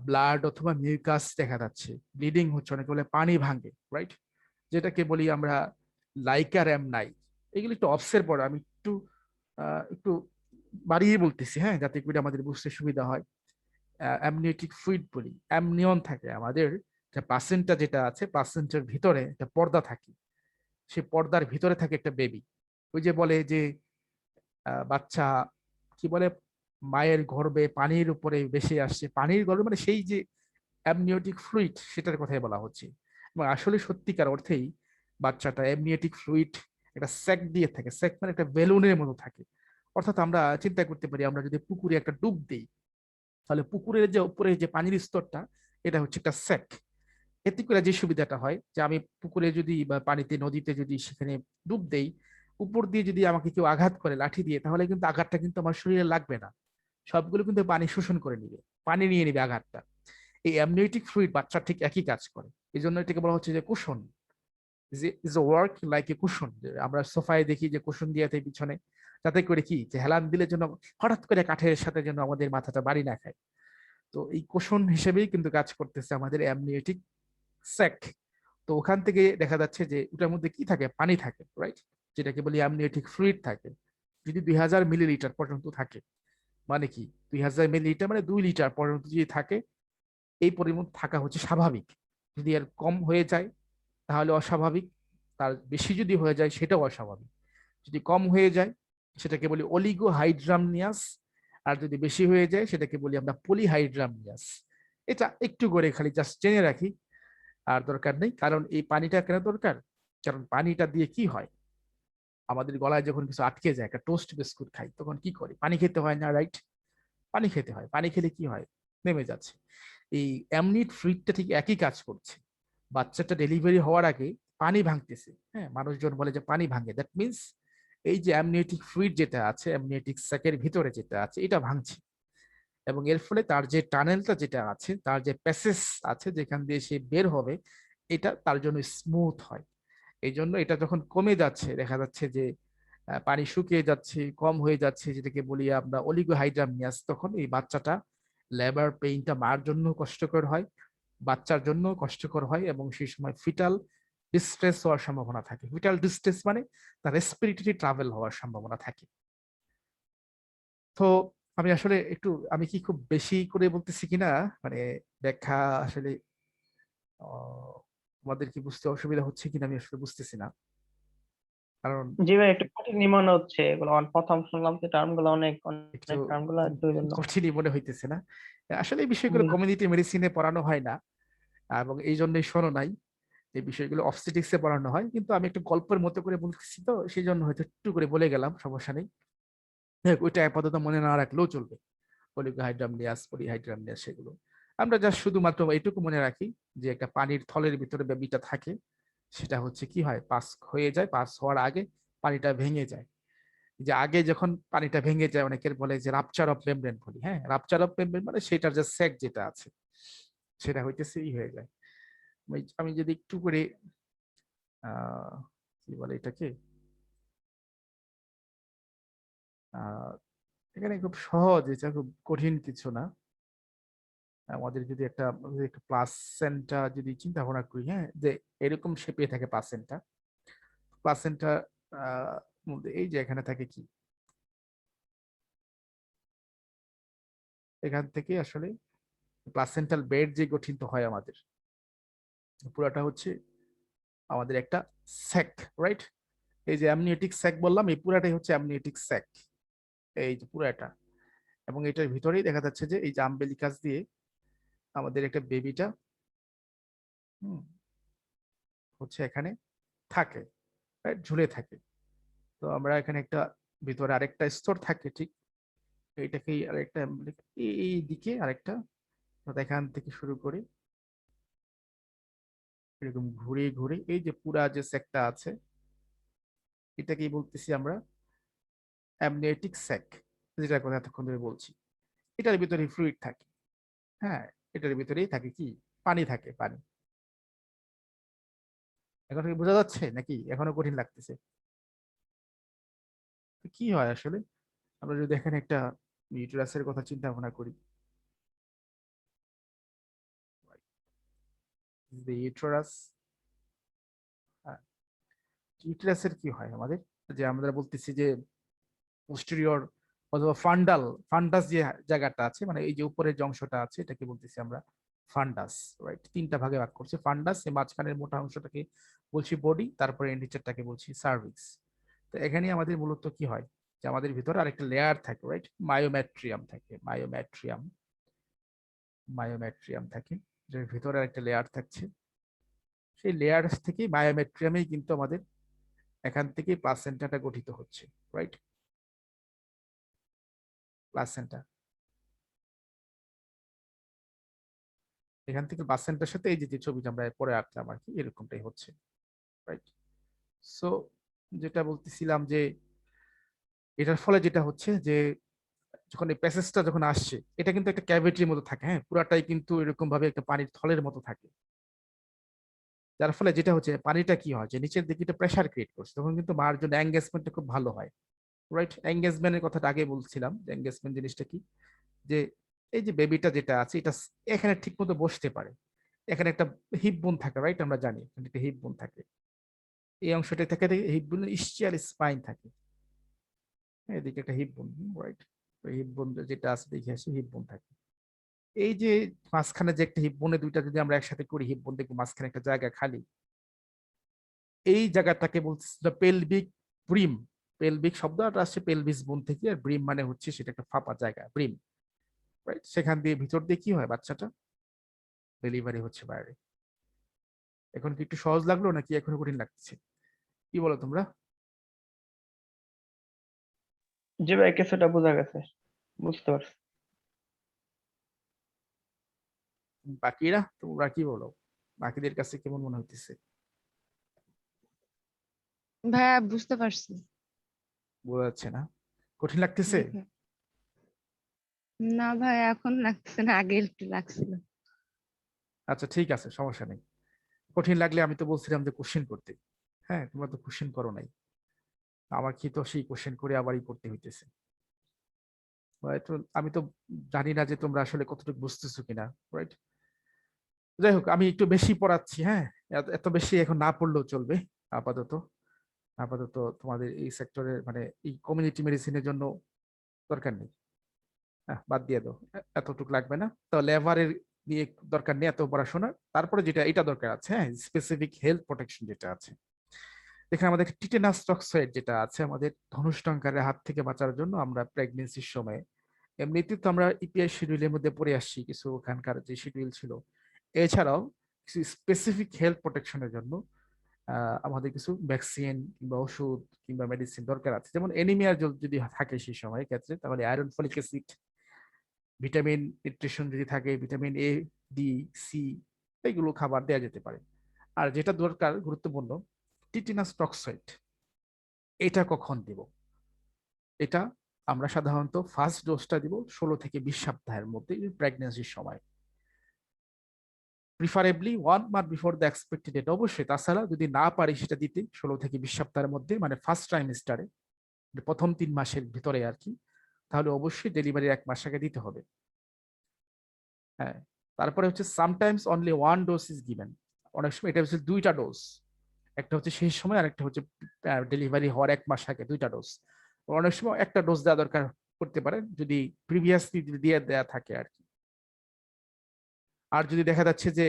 A: ব্লাড অথবা মিউকাস দেখা যাচ্ছে, ব্লিডিং হচ্ছে, অনেকে বলে পানি ভাঙে, রাইট, যেটাকে বলি আমরা লাইকার এম নাই, এগুলো একটু অফসের পড়ে, আমি একটু একটু বাড়িয়ে বলতেছি, হ্যাঁ, যাতে করে আমাদের বুঝতে সুবিধা হয়। অ্যামনিওটিক ফ্লুইড বলি, অ্যামনিয়ন থাকে আমাদের, যে প্লাসেন্টা যেটা আছে, প্লাসেন্টার ভিতরে একটা পর্দা থাকে, সেই পর্দার ভিতরে থাকে একটা বেবি। ওই যে বলে যে বাচ্চা কি বলে, মায়ের গর্ভে পানির উপরে ভেসে আসছে, পানির গর্ভে মানে সেই যে অ্যামনিওটিক ফ্লুইড, সেটার কথাই বলা হচ্ছে। এবং আসলে সত্যিকার অর্থেই বাচ্চাটা অ্যামনিওটিক ফ্লুইড একটা স্যাক দিয়ে থাকে, স্যাক মানে একটা বেলুনের মতো থাকে। অর্থাৎ আমরা চিন্তা করতে পারি, আমরা যদি পুকুরে একটা ডুব দিই, তাহলে পুকুরের যে উপরে যে পানির স্তরটা, এটা হচ্ছে একটা স্যাক। এতে করে যে সুবিধাটা হয় যে আমি পুকুরে যদি বা পানিতে, নদীতে যদি সেখানে ডুব দেই, উপর দিয়ে যদি আমাকে কেউ আঘাত করে লাঠি দিয়ে, তাহলে কিন্তু আঘাতটা কিন্তু আমার শরীরে লাগবে না, সবগুলো কিন্তু পানি শোষণ করে নিবে, পানি নিয়ে নিবে আঘাতটা। এই অ্যামনিওটিক ফ্লুইড বাচ্চার ঠিক একই কাজ করে। এই জন্য এটাকে বলা হচ্ছে যে cushion, is work like a cushion. আমরা সোফায় দেখি যে কুশন দিয়ে দেয় পিছনে, যাতে করে কি যে হেলান দিলে যেন হঠাৎ করে কাঠের সাথে যেন আমাদের মাথাটা বাড়ি না খায়। তো এই কুশন হিসেবেই কিন্তু কাজ করতেছে আমাদের অ্যামনিওটিক স্যাক। তো ওখান থেকে দেখা যাচ্ছে যে ওটার মধ্যে কি থাকে, পানি থাকে, রাইট, যেটাকে বলি অ্যামনিওটিক ফ্লুইড থাকে। যদি 2000 মিলিলিটার পর্যন্ত থাকে, মানে কি 2000 মিলিলিটার মানে 2 লিটার পর্যন্ত যদি থাকে, এই পরিমাণ থাকা হচ্ছে স্বাভাবিক। যদি এর কম হয়ে যায় তাহলে অস্বাভাবিক, তার বেশি যদি হয়ে যায় সেটাও অস্বাভাবিক। যদি কম হয়ে যায় সেটাকে বলি অলিগোহাইড্রামনিয়াস, আর যদি বেশি হয়ে যায় সেটাকে বলি আমরা পলিহাইড্রামনিয়াস। এটা একটু করে খালি জাস্ট জেনে রাখি, আর দরকার নেই। কারণ এই পানিটা কেন দরকার, কারণ পানিটা দিয়ে কি হয়, আমাদের গলায় যখন কিছু আটকে যায়, একটা টোস্ট বিস্কুট খাই তখন কি করি, পানি খেতে হয় না, রাইট? পানি খেতে হয়, পানি খেলে কি হয়, নেমে যাচ্ছে। এই অ্যামনিট ফ্লুইডটা ঠিক একই কাজ করছে। বাচ্চাটা ডেলিভারি হওয়ার আগে পানি ভাঙতেছে, হ্যাঁ, মানুষজন বলে যে পানি ভাঙে, দ্যাট মিনস এই যে অ্যামনিওটিক ফ্লুইড যেটা আছে, অ্যামনিওটিক স্যাকের ভিতরে যেটা আছে, এটা ভাঙছে। এবং এর ফলে তার যে টানেলটা যেটা আছে, তার যে প্যাসেজ আছে যেখান দিয়ে সে বের হবে, এটা তার জন্য স্মুথ হয়। এই জন্য এটা যখন কমে যাচ্ছে, দেখা যাচ্ছে যে পানি শুকিয়ে যাচ্ছে, কম হয়ে যাচ্ছে, যেটাকে বলি আমরা অলিগোহাইড্রামনিয়াস, তখন এই বাচ্চাটা লেবার পেইনটা মার জন্য কষ্টকর হয়, বাচ্চার জন্য কষ্টকর হয়, এবং সেই সময় ফিটাল ডিস্ট্রেস হওয়ার সম্ভাবনা থাকে। ফিটাল ডিস্ট্রেস মানে তার রেসপিরেটরি ট্রাভেল হওয়ার সম্ভাবনা থাকে। তো আমি আসলে একটু, আমি কি খুব বেশি করে বলতেছি কিনা, মানে ব্যাখ্যা আসলে তোমাদের কি বুঝতে অসুবিধা হচ্ছে কিনা আমি আসলে বুঝতেছি না। কারণ
B: জি ভাই, একটু কঠিন মনে হচ্ছে এগুলো, প্রথম শুনলাম তো টার্ম গুলো, অনেক
A: একটু
B: অনেক টার্ম গুলো, একটু ওই জন্য।
A: কঠিনই মনে হইতেছে না। আসলে এই বিষয়গুলো
B: জি।
A: কমিউনিটি মেডিসিনে পড়ানো হয় না, এবং এই জন্যই শোনো নাই, এই বিষয়গুলো অবস্টেটিক্সে পড়ানো হয়। কিন্তু আমি একটু গল্পের মতো করে বলতেছি, তো সেই জন্য হয়তো একটু করে বলে গেলাম, সমস্যা নেই। দেখ, ওইটা আপাতত মনে না রাখলেও চলবে, অলিগোহাইড্রামনিয়াস পলিহাইড্রামনিয়াস সেগুলো। আমরা যা শুধুমাত্র এইটুকু মনে রাখি যে একটা পানির থলের ভিতরে বেবিটা থাকে, সেটা হচ্ছে কি হয়, পাস হয়ে যায়, পাস হওয়ার আগে পানিটা ভেঙে যায়। যে আগে যখন পানিটা ভেঙে যায়, অনেকের বলে যে রাপচার অফ মেমব্রেন বলি, হ্যাঁ, রাপচার অফ মেমব্রেন মানে সেটার যে স্যাক যেটা আছে, সেটা হইতেছে ই হয়ে যায়। আমি যদি একটু করে আহ কি বলে এটাকে, আহ এখানে খুব সহজ, এটা খুব কঠিন কিছু না। আমাদের যদি একটা প্লাসেন্টা যদি চিন্তা ভাবনা করি, হ্যাঁ, যে এরকম শেপে থাকে প্লাসেন্টা। প্লাসেন্টা মধ্যে এই যে এখানে থাকে কি, এখান থেকে আসলে প্লাসেন্টাল বেড যে গঠিত হয় আমাদের, পুরাটা হচ্ছে আমাদের একটা স্যাক, রাইট? এই যে অ্যামনিওটিক স্যাক বললাম, এই পুরাটাই হচ্ছে অ্যামনিওটিক স্যাক, এই যে পুরাটা। এবং এটার ভিতরেই দেখা যাচ্ছে যে এই যে আম্বেলিকাস দিয়ে আমাদের একটা বেবিটা হচ্ছে এখানে থাকে, রাইট, ঝুলে থাকে। তো আমরা এখানে একটা ভিতরে আরেকটা স্তর থাকে, ঠিক এইটাকেই আরেকটা এই দিকে আরেকটা, এখান থেকে শুরু করে এরকম ঘুরে ঘুরে এই যে পুরা যে স্যাকটা আছে, এটাকেই বলতেছি আমরা অ্যামনিওটিক স্যাক, যেটা কথা এতক্ষণ ধরে বলছি। এটার ভিতরে ফ্লুইড থাকে, হ্যাঁ, এটার ভিতরেই থাকে কি, পানি থাকে, পানি। এখন কি বোঝা যাচ্ছে নাকি এখনো কঠিন লাগতেছে? তো কি হয় আসলে, আমরা যদি এখানে একটা ইউটেরাসের কথা চিন্তা ভাবনা করি, ইউটেরাস, ইউটেরাসের কি হয় আমাদের, যে আমরা বলতেছি যে পোস্টেরিয়র অথবা ফান্ডাল, ফান্ডাস যে জায়গাটা আছে, মানে এই যে উপরের যে অংশটা আছে, এটাকে বলতেছি আমরা ফান্ডাস, রাইট? তিনটা ভাগে ভাগ করছে ফান্ডাস, এই মাঝখানের মোটা অংশটাকে বলছি বডি, তারপরে নিচেরটাকে বলছি সার্ভিক্স। তো এখানে আমাদের মূলত কি হয়, যে আমাদের ভিতরে আরেকটা লেয়ার থাকে, রাইট, মায়োম্যাট্রিয়াম থাকে, মায়োম্যাট্রিয়াম, মায়োম্যাট্রিয়াম থাকে, যার ভিতরে আরেকটা লেয়ার থাকছে। সেই লেয়ার থেকে মায়োমেট্রিয়ামেই কিন্তু আমাদের এখান থেকে প্লাসেন্টাটা গঠিত হচ্ছে, রাইট? প্লাসেন্টা, এখান থেকে প্লাসেন্টার সাথে এই যে যে ছবিটা আমরা পরে আঁকলাম আর কি, এরকমটাই হচ্ছে, রাইট? সো যেটা বলতেছিলাম যে এটার ফলে যেটা হচ্ছে যে যখন এই প্যাসেজটা যখন আসছে, এটা কিন্তু একটা ক্যাভিটির মতো থাকে, হ্যাঁ, পুরাটাই কিন্তু এরকম ভাবে একটা পানির থলের মতো থাকে। যার ফলে যেটা হচ্ছে পানিটা কি হয় যে নিচের দিকে একটা প্রেসার ক্রিয়েট করছে, তখন কিন্তু মার জন্য এঙ্গেজমেন্টটা খুব ভালো হয়। রাইট, এঙ্গেজমেন্টের কথাটা আগে বলছিলাম যে এঙ্গেজমেন্ট জিনিসটা কি, যে এই যে বেবিটা যেটা আছে এটা এখানে ঠিক মতো বসতে পারে। এখানে একটা হিপ বোন থাকে, রাইট, আমরা জানি এখানে একটা হিপ বোন থাকে। এই অংশটা থেকে হিপ বোন ইসচিয়াল স্পাইন থাকে। হ্যাঁ, এদিকে একটা হিপ বোন, রাইট। হিপ বোন যেটা আছে দেখে আসি, হিপ বোন থাকে। এই যে মাঝখানে যে একটা হিপ বোনে দুইটা যদি আমরা একসাথে করি, হিপ বোন দেখবো মাঝখানে একটা জায়গা খালি। এই জায়গাটাকে বলতেছে পেলভিক ব্রিম। পেলভিক শব্দটা আসছে পেলভিস বোন থেকে, আর ব্রিম মানে হচ্ছে সেটা একটা ফাঁপা জায়গা, ব্রিম, রাইট। সেখান দিয়ে ভিতর দিয়ে কি হয়, বাচ্চাটা ডেলিভারি হচ্ছে বাইরে। এখন কি একটু সহজ লাগলো নাকি এখনো কঠিন লাগছে, কি বলো তোমরা?
B: জি ভাই, কিছুটা বোঝা গেছে, বুঝতে পারছি।
A: বাকিরা তোমরা কি বলো, বাকিদের কাছে কেমন মনে হইতেছে?
C: ভাইয়া বুঝতে পারছি।
A: বোঝা যাচ্ছে না? কঠিন লাগতেছে?
C: জি ভাই। না ভাই, এখন লাগছে না, আগে একটু লাগছিল।
A: আচ্ছা ঠিক আছে, সমস্যা নেই। কঠিন লাগলে আমি তো বলছিলাম যে কোশ্চেন করতে। হ্যাঁ, তোমরা তো কোশ্চেন করো নাই, আমার কি তো সেই কোশ্চেন করে আবারই করতে হইতেছে। তো আমি তো জানি না যে তোমরা আসলে কতটুকু বুঝতেছো কিনা, রাইট। যাই হোক, আমি একটু বেশি পড়াচ্ছি, হ্যাঁ। এত বেশি এখন না পড়লেও চলবে আপাতত। আপাতত তোমাদের এই সেক্টরের মানে এই কমিউনিটি মেডিসিনের জন্য দরকার নেই। হ্যাঁ, বাদ দিয়ে দাও, এতটুকু লাগবে না তো। লেভারের নিয়ে দরকার নেই এত পড়াশোনা। তারপরে যেটা এটা দরকার আছে, হ্যাঁ, স্পেসিফিক হেলথ প্রোটেকশন যেটা আছে, এখানে আমাদের টিটেনাস টক্সয়েড যেটা আছে আমাদের ধনুষ্টঙ্কারের হাত থেকে বাঁচার জন্য আমরা প্রেগনেন্সির সময়, এমনিতে তো আমরা ইপিআই শিডিউলের মধ্যে পড়ে আসছি কিছু, ওখানকার যে শিডিউল ছিল। এছাড়াও কিছু স্পেসিফিক হেলথ প্রোটেকশনের জন্য আমাদের কিছু ভ্যাকসিন কিংবা ওষুধ কিংবা মেডিসিন দরকার আছে। যেমন এনিমিয়া যদি থাকে সেই সময় ক্ষেত্রে, তাহলে iron, folic acid, vitamin nutrition যদি থাকে, ভিটামিন এ, ডি, সি, এইগুলো খাবার দেওয়া যেতে পারে। আর যেটা দরকার গুরুত্বপূর্ণ, টিটেনাস টক্সয়েড, এটা কখন দিব? এটা আমরা সাধারণত ফার্স্ট ডোজটা দিব 16 থেকে 20 সপ্তাহের মধ্যে, প্রেগনেন্সির সময়, preferably 1 month before the expected date. অবশ্যই তাছাড়া যদি না পারি সেটা দিতে 16 থেকে 20 সপ্তাহের মধ্যে, মানে ফার্স্ট ট্রাইমেস্টারে, প্রথম 3 মাসের ভিতরে আর কি, তাহলে অবশ্যই ডেলিভারির 1 মাস আগে দিতে হবে। হ্যাঁ, তারপরে হচ্ছে sometimes only one dose is given. অনেক সময় এটা হচ্ছে দুইটা ডোজ, একটা হচ্ছে সেই সময় আর একটা হচ্ছে ডেলিভারি হওয়ার 1 মাস আগে, দুইটা ডোজ। অনেক সময় একটা ডোজ দেওয়া দরকার করতে পারে যদি প্রিভিয়াসলি দিয়ে দেয়া থাকে আর কি। আর যদি দেখা যাচ্ছে যে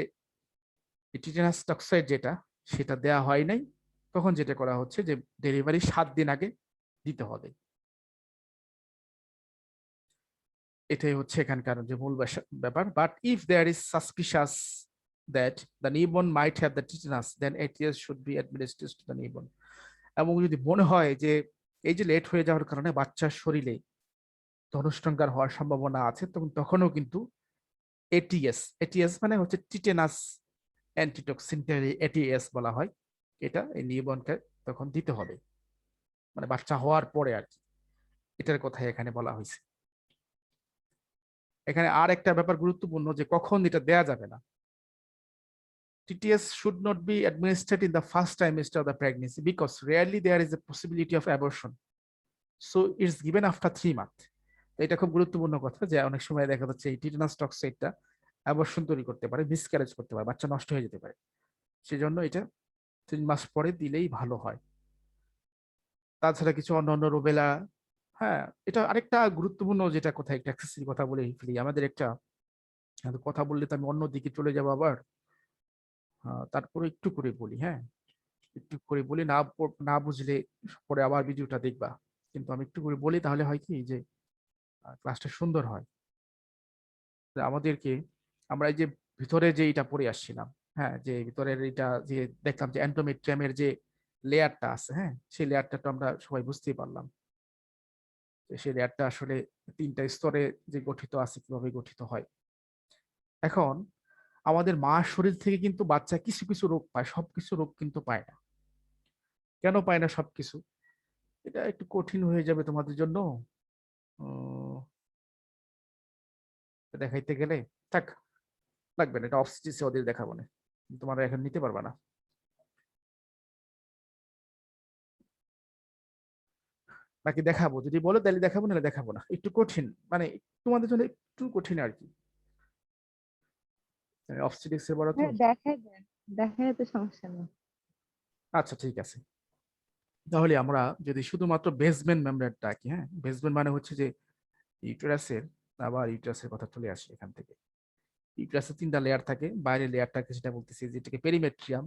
A: টিটেনাস টক্সাইড যেটা সেটা দেয়া হয় নাই, তখন যেটা করা হচ্ছে যে ডেলিভারি 7 দিন আগে দিতে হবে। এটাই হচ্ছে এখানকার যে মূল ব্যাপার। But if there is suspicious that the newborn might have the tetanus, then ATS should be administered to the newborn. এবং যদি মনে হয় যে এই যে লেট হয়ে যাওয়ার কারণে বাচ্চার শরীরে ধনুষ্টঙ্কার হওয়ার সম্ভাবনা আছে, তখনও কিন্তু এটিএস, এটিএস মানে হচ্ছে টিটেনাস অ্যান্টিটক্সিন, এটিএস বলা হয়, এটা এই নিউবর্নকে তখন দিতে হবে, মানে বাচ্চা হওয়ার পরে আর কি। এটার কথাই এখানে বলা হয়েছে। এখানে আর একটা ব্যাপার গুরুত্বপূর্ণ যে কখন এটা দেয়া যাবে না। TTS should not be administered in the first trimester of the pregnancy because rarely there is a possibility of abortion. So it's given after 3 months. এটা খুব গুরুত্বপূর্ণ কথা যে অনেক সময় দেখা যাচ্ছে এই টিটেনাস টক্সাইডটা অ্যাবর্শন তৈরি করতে পারে, মিসক্যারেজ করতে পারে, বাচ্চা নষ্ট হয়ে যেতে পারে। সেজন্য এটা 3 মাস পরে দিলেই ভালো হয়। তাছাড়া কিছু অন্যান্য রুবেলা, হ্যাঁ, এটা আরেকটা গুরুত্বপূর্ণ যেটা কোথায় একটা অ্যাক্সেসরি কথা বলে ফেলি, আমাদের একটা কথা বললে তো আমি অন্য দিকে চলে যাবো আবার। তারপরে একটু করে বলি, হ্যাঁ, একটু করে বলি, না বুঝলে পরে আবার ভিডিওটা দেখবা। কিন্তু আমি একটু করে বলি, তাহলে হয় কি যে ক্লাসটা সুন্দর হয়। যে আমাদেরকে, আমরা এই যে ভিতরে যে এটা পড়ে আসছিলাম, হ্যাঁ, যে ভিতরের এটা যে দেখলাম যে এন্ডোমেট্রিয়ামের যে লেয়ারটা আছে, হ্যাঁ, সেই লেয়ারটা তো আমরা সবাই বুঝতেই পারলাম যে সেই লেয়ারটা আসলে 3টা স্তরে যে গঠিত আছে, কিভাবে গঠিত হয়। এখন আমাদের মা শরীর থেকে কিন্তু বাচ্চা কিছু কিছু রোগ পায়, সবকিছু রোগ কিন্তু পায় না। কেন পায় না সবকিছু? এটা একটু কঠিন হয়ে যাবে তোমাদের জন্য। উম, দেখাইতে গেলে থাক, লাগবে না, এটা অফিসে ওদের দেখাবো না, তোমরা এখন নিতে পারবা না। নাকি দেখাবো, যদি বলো তাহলে দেখাবো, নাহলে দেখাবো না। একটু কঠিন, মানে তোমাদের জন্য একটু কঠিন আর কি, অবস্টেটিক্স এর বড় তো।
C: হ্যাঁ দেখাই দেন, দেখাই তো সমস্যা নেই।
A: আচ্ছা ঠিক আছে, তাহলে আমরা যদি শুধুমাত্র বেসমেন্ট মেমব্রেনটা আঁকি, হ্যাঁ, বেসমেন্ট মানে হচ্ছে যে ইউটেরাসের, আবার ইউটেরাসের কথা চলে আসে এখান থেকে। ইউটেরাসের 3টা লেয়ার থাকে, বাইরের লেয়ারটাকে যেটা বলতেছি যেটাকে পেরিমেট্রিয়াম,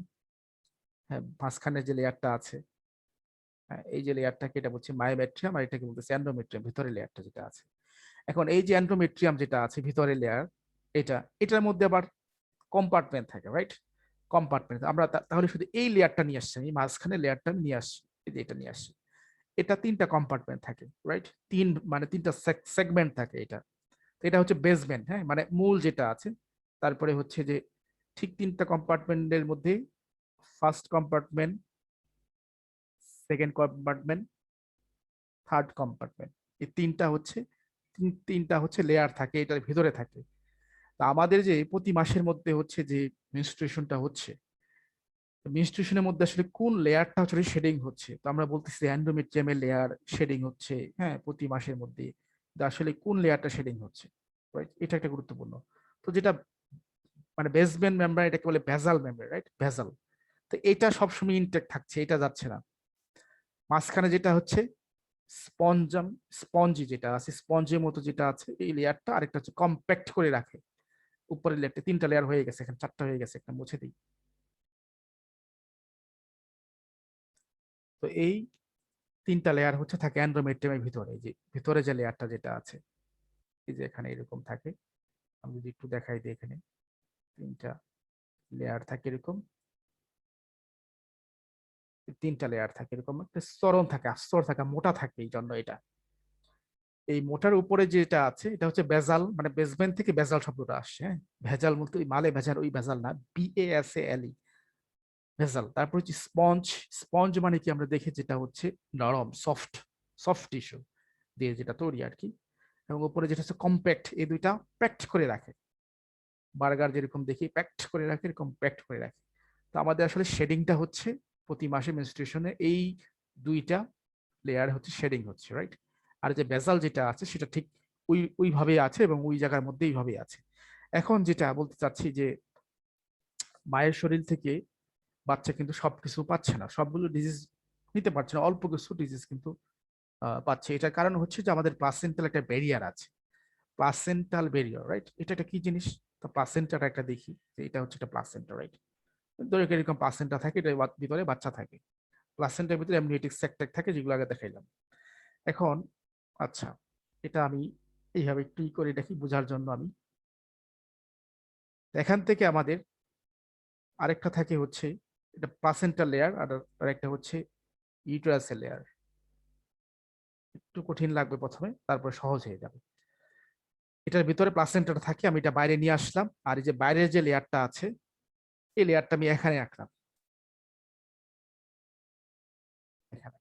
A: হ্যাঁ, মাঝখানে যে লেয়ারটা আছে, হ্যাঁ, এই যে লেয়ারটাকে এটা বলছে মায়োমেট্রিয়াম, আর এটাকে বলতেছে এন্ডোমেট্রিয়াম, ভিতরের লেয়ারটা যেটা আছে। এখন এই যে এন্ডোমেট্রিয়াম যেটা আছে ভিতরের লেয়ার, এটার মধ্যে আবার কম্পার্টমেন্ট থাকে, রাইট? কম্পার্টমেন্ট আমরা তাহলে শুধু এই লেয়ারটা নিয়ে আসছি, এই মাঝখানে লেয়ারটা নিয়ে আসছি, এই যে এটা নিয়ে আসছি। এটা 3টা কম্পার্টমেন্ট থাকে, রাইট? মানে 3টা সেগমেন্ট থাকে এটা। তো এটা হচ্ছে বেসমেন্ট, হ্যাঁ, মানে মূল যেটা আছে। তারপরে হচ্ছে যে ঠিক 3টা কম্পার্টমেন্টের মধ্যে first compartment, second compartment, third compartment, এই তিনটা হচ্ছে লেয়ার থাকে, এটার ভিতরে থাকে। তা আমাদের যে প্রতি মাসের মধ্যে হচ্ছে যে মেনস্ট্রুয়েশনটা হচ্ছে, মেনস্ট্রুয়েশনের মধ্যে আসলে কোন লেয়ারটা আসলে শেডিং হচ্ছে, তো আমরা বলতেছি এন্ডোমেট্রিয়ামের লেয়ার শেডিং হচ্ছে, হ্যাঁ, প্রতি মাসের মধ্যে। তো আসলে কোন লেয়ারটা শেডিং হচ্ছে, রাইট? এটা একটা গুরুত্বপূর্ণ। তো যেটা মানে বেসমেন্ট মেমব্রেন, এটাকে বলে ভেজাল মেমব্রেন, রাইট? ভেজাল। তো এটা সবসময় ইনটেক থাকছে, এটা যাচ্ছে না। মাঝখানে যেটা হচ্ছে স্পঞ্জি যেটা আছে, স্পঞ্জের মতো যেটা আছে এই লেয়ারটা, আরেকটা হচ্ছে কম্প্যাক্ট করে রাখে। উপরের লেয়ারটা 3টা লেয়ার হয়ে গেছে, এখানে 4টা হয়ে গেছে, একটা মুছে দিই। তো এই 3টা লেয়ার হচ্ছে থাকে অ্যান্ড্রোমেট্রিয়ামের ভিতরে, যে ভিতরে যে লেয়ারটা যেটা আছে, এই যে এখানে এরকম থাকে। আমি যদি একটু দেখাই দিই, এখানে 3টা লেয়ার থাকে এরকম, 3টা লেয়ার থাকে এরকম, একটা স্তরণ থাকে, স্তর থাকে, মোটা থাকে, এই জন্য এটা। এই মোটার উপরে যেটা আছে এটা হচ্ছে বেজাল, মানে বেসমেন্ট থেকে বেজাল শব্দটা আসছে, হ্যাঁ। ভেজাল বলতে ওই মালে ভেজাল, ওই ভেজাল না, BASALE, ভেজাল। তারপর হচ্ছে স্পঞ্জ। স্পঞ্জ মানে কি আমরা দেখি যেটা হচ্ছে নরম, সফট, সফট টিস্যু দিয়ে যেটা তৈরি আর কি। এবং উপরে যেটা হচ্ছে কম্প্যাক্ট, এই দুইটা প্যাক্ট করে রাখে। বার্গার যেরকম দেখি প্যাক্ট করে রাখে, এরকম প্যাক্ট করে রাখে। তো আমাদের আসলে শেডিংটা হচ্ছে প্রতি মাসে মেনস্ট্রুয়েশনে এই 2টা লেয়ার হচ্ছে শেডিং হচ্ছে, রাইট? আর যে বেজাল যেটা আছে সেটা ঠিক ওইভাবে আছে, এবং ওই জায়গার মধ্যে এইভাবেই আছে। এখন যেটা বলতে চাচ্ছি যে মায়ের শরীর থেকে বাচ্চা কিন্তু সবকিছু পাচ্ছে না, সবগুলো ডিজিজ নিতে পারছে না, অল্প কিছু ডিজিজ কিন্তু পাচ্ছে। এটার কারণ হচ্ছে যে আমাদের প্লাসেন্টাল একটা ব্যারিয়ার আছে, প্লাসেন্টাল ব্যারিয়ার, রাইট? এটা একটা কি জিনিস? তো প্লাসেন্টাটা একটা দেখি, যে এটা হচ্ছে একটা প্লাসেন্টা, রাইট? ধরে এরকম প্লাসেন্টা থাকে, এটা ভিতরে বাচ্চা থাকে। প্লাসেন্টার ভিতরে এমনিওটিক সেক্টর থাকে, যেগুলো আগে দেখাইলাম। এখন আচ্ছা, এটা আমি এইভাবে একটু করে দেখি বোঝার জন্য। আমি এখান থেকে আমাদের আরেকটা থাকে হচ্ছে, এটা প্লাসেন্টা লেয়ার, আর আরেকটা হচ্ছে ইউটেরাসের লেয়ার। একটু কঠিন লাগবে প্রথমে, তারপর সহজ হয়ে যাবে। এটার ভিতরে প্লাসেন্টাটা থাকে, আমি এটা বাইরে নিয়ে আসলাম, আর এই যে বাইরের যে লেয়ারটা আছে, এই লেয়ারটা আমি এখানে রাখলাম, এখানে।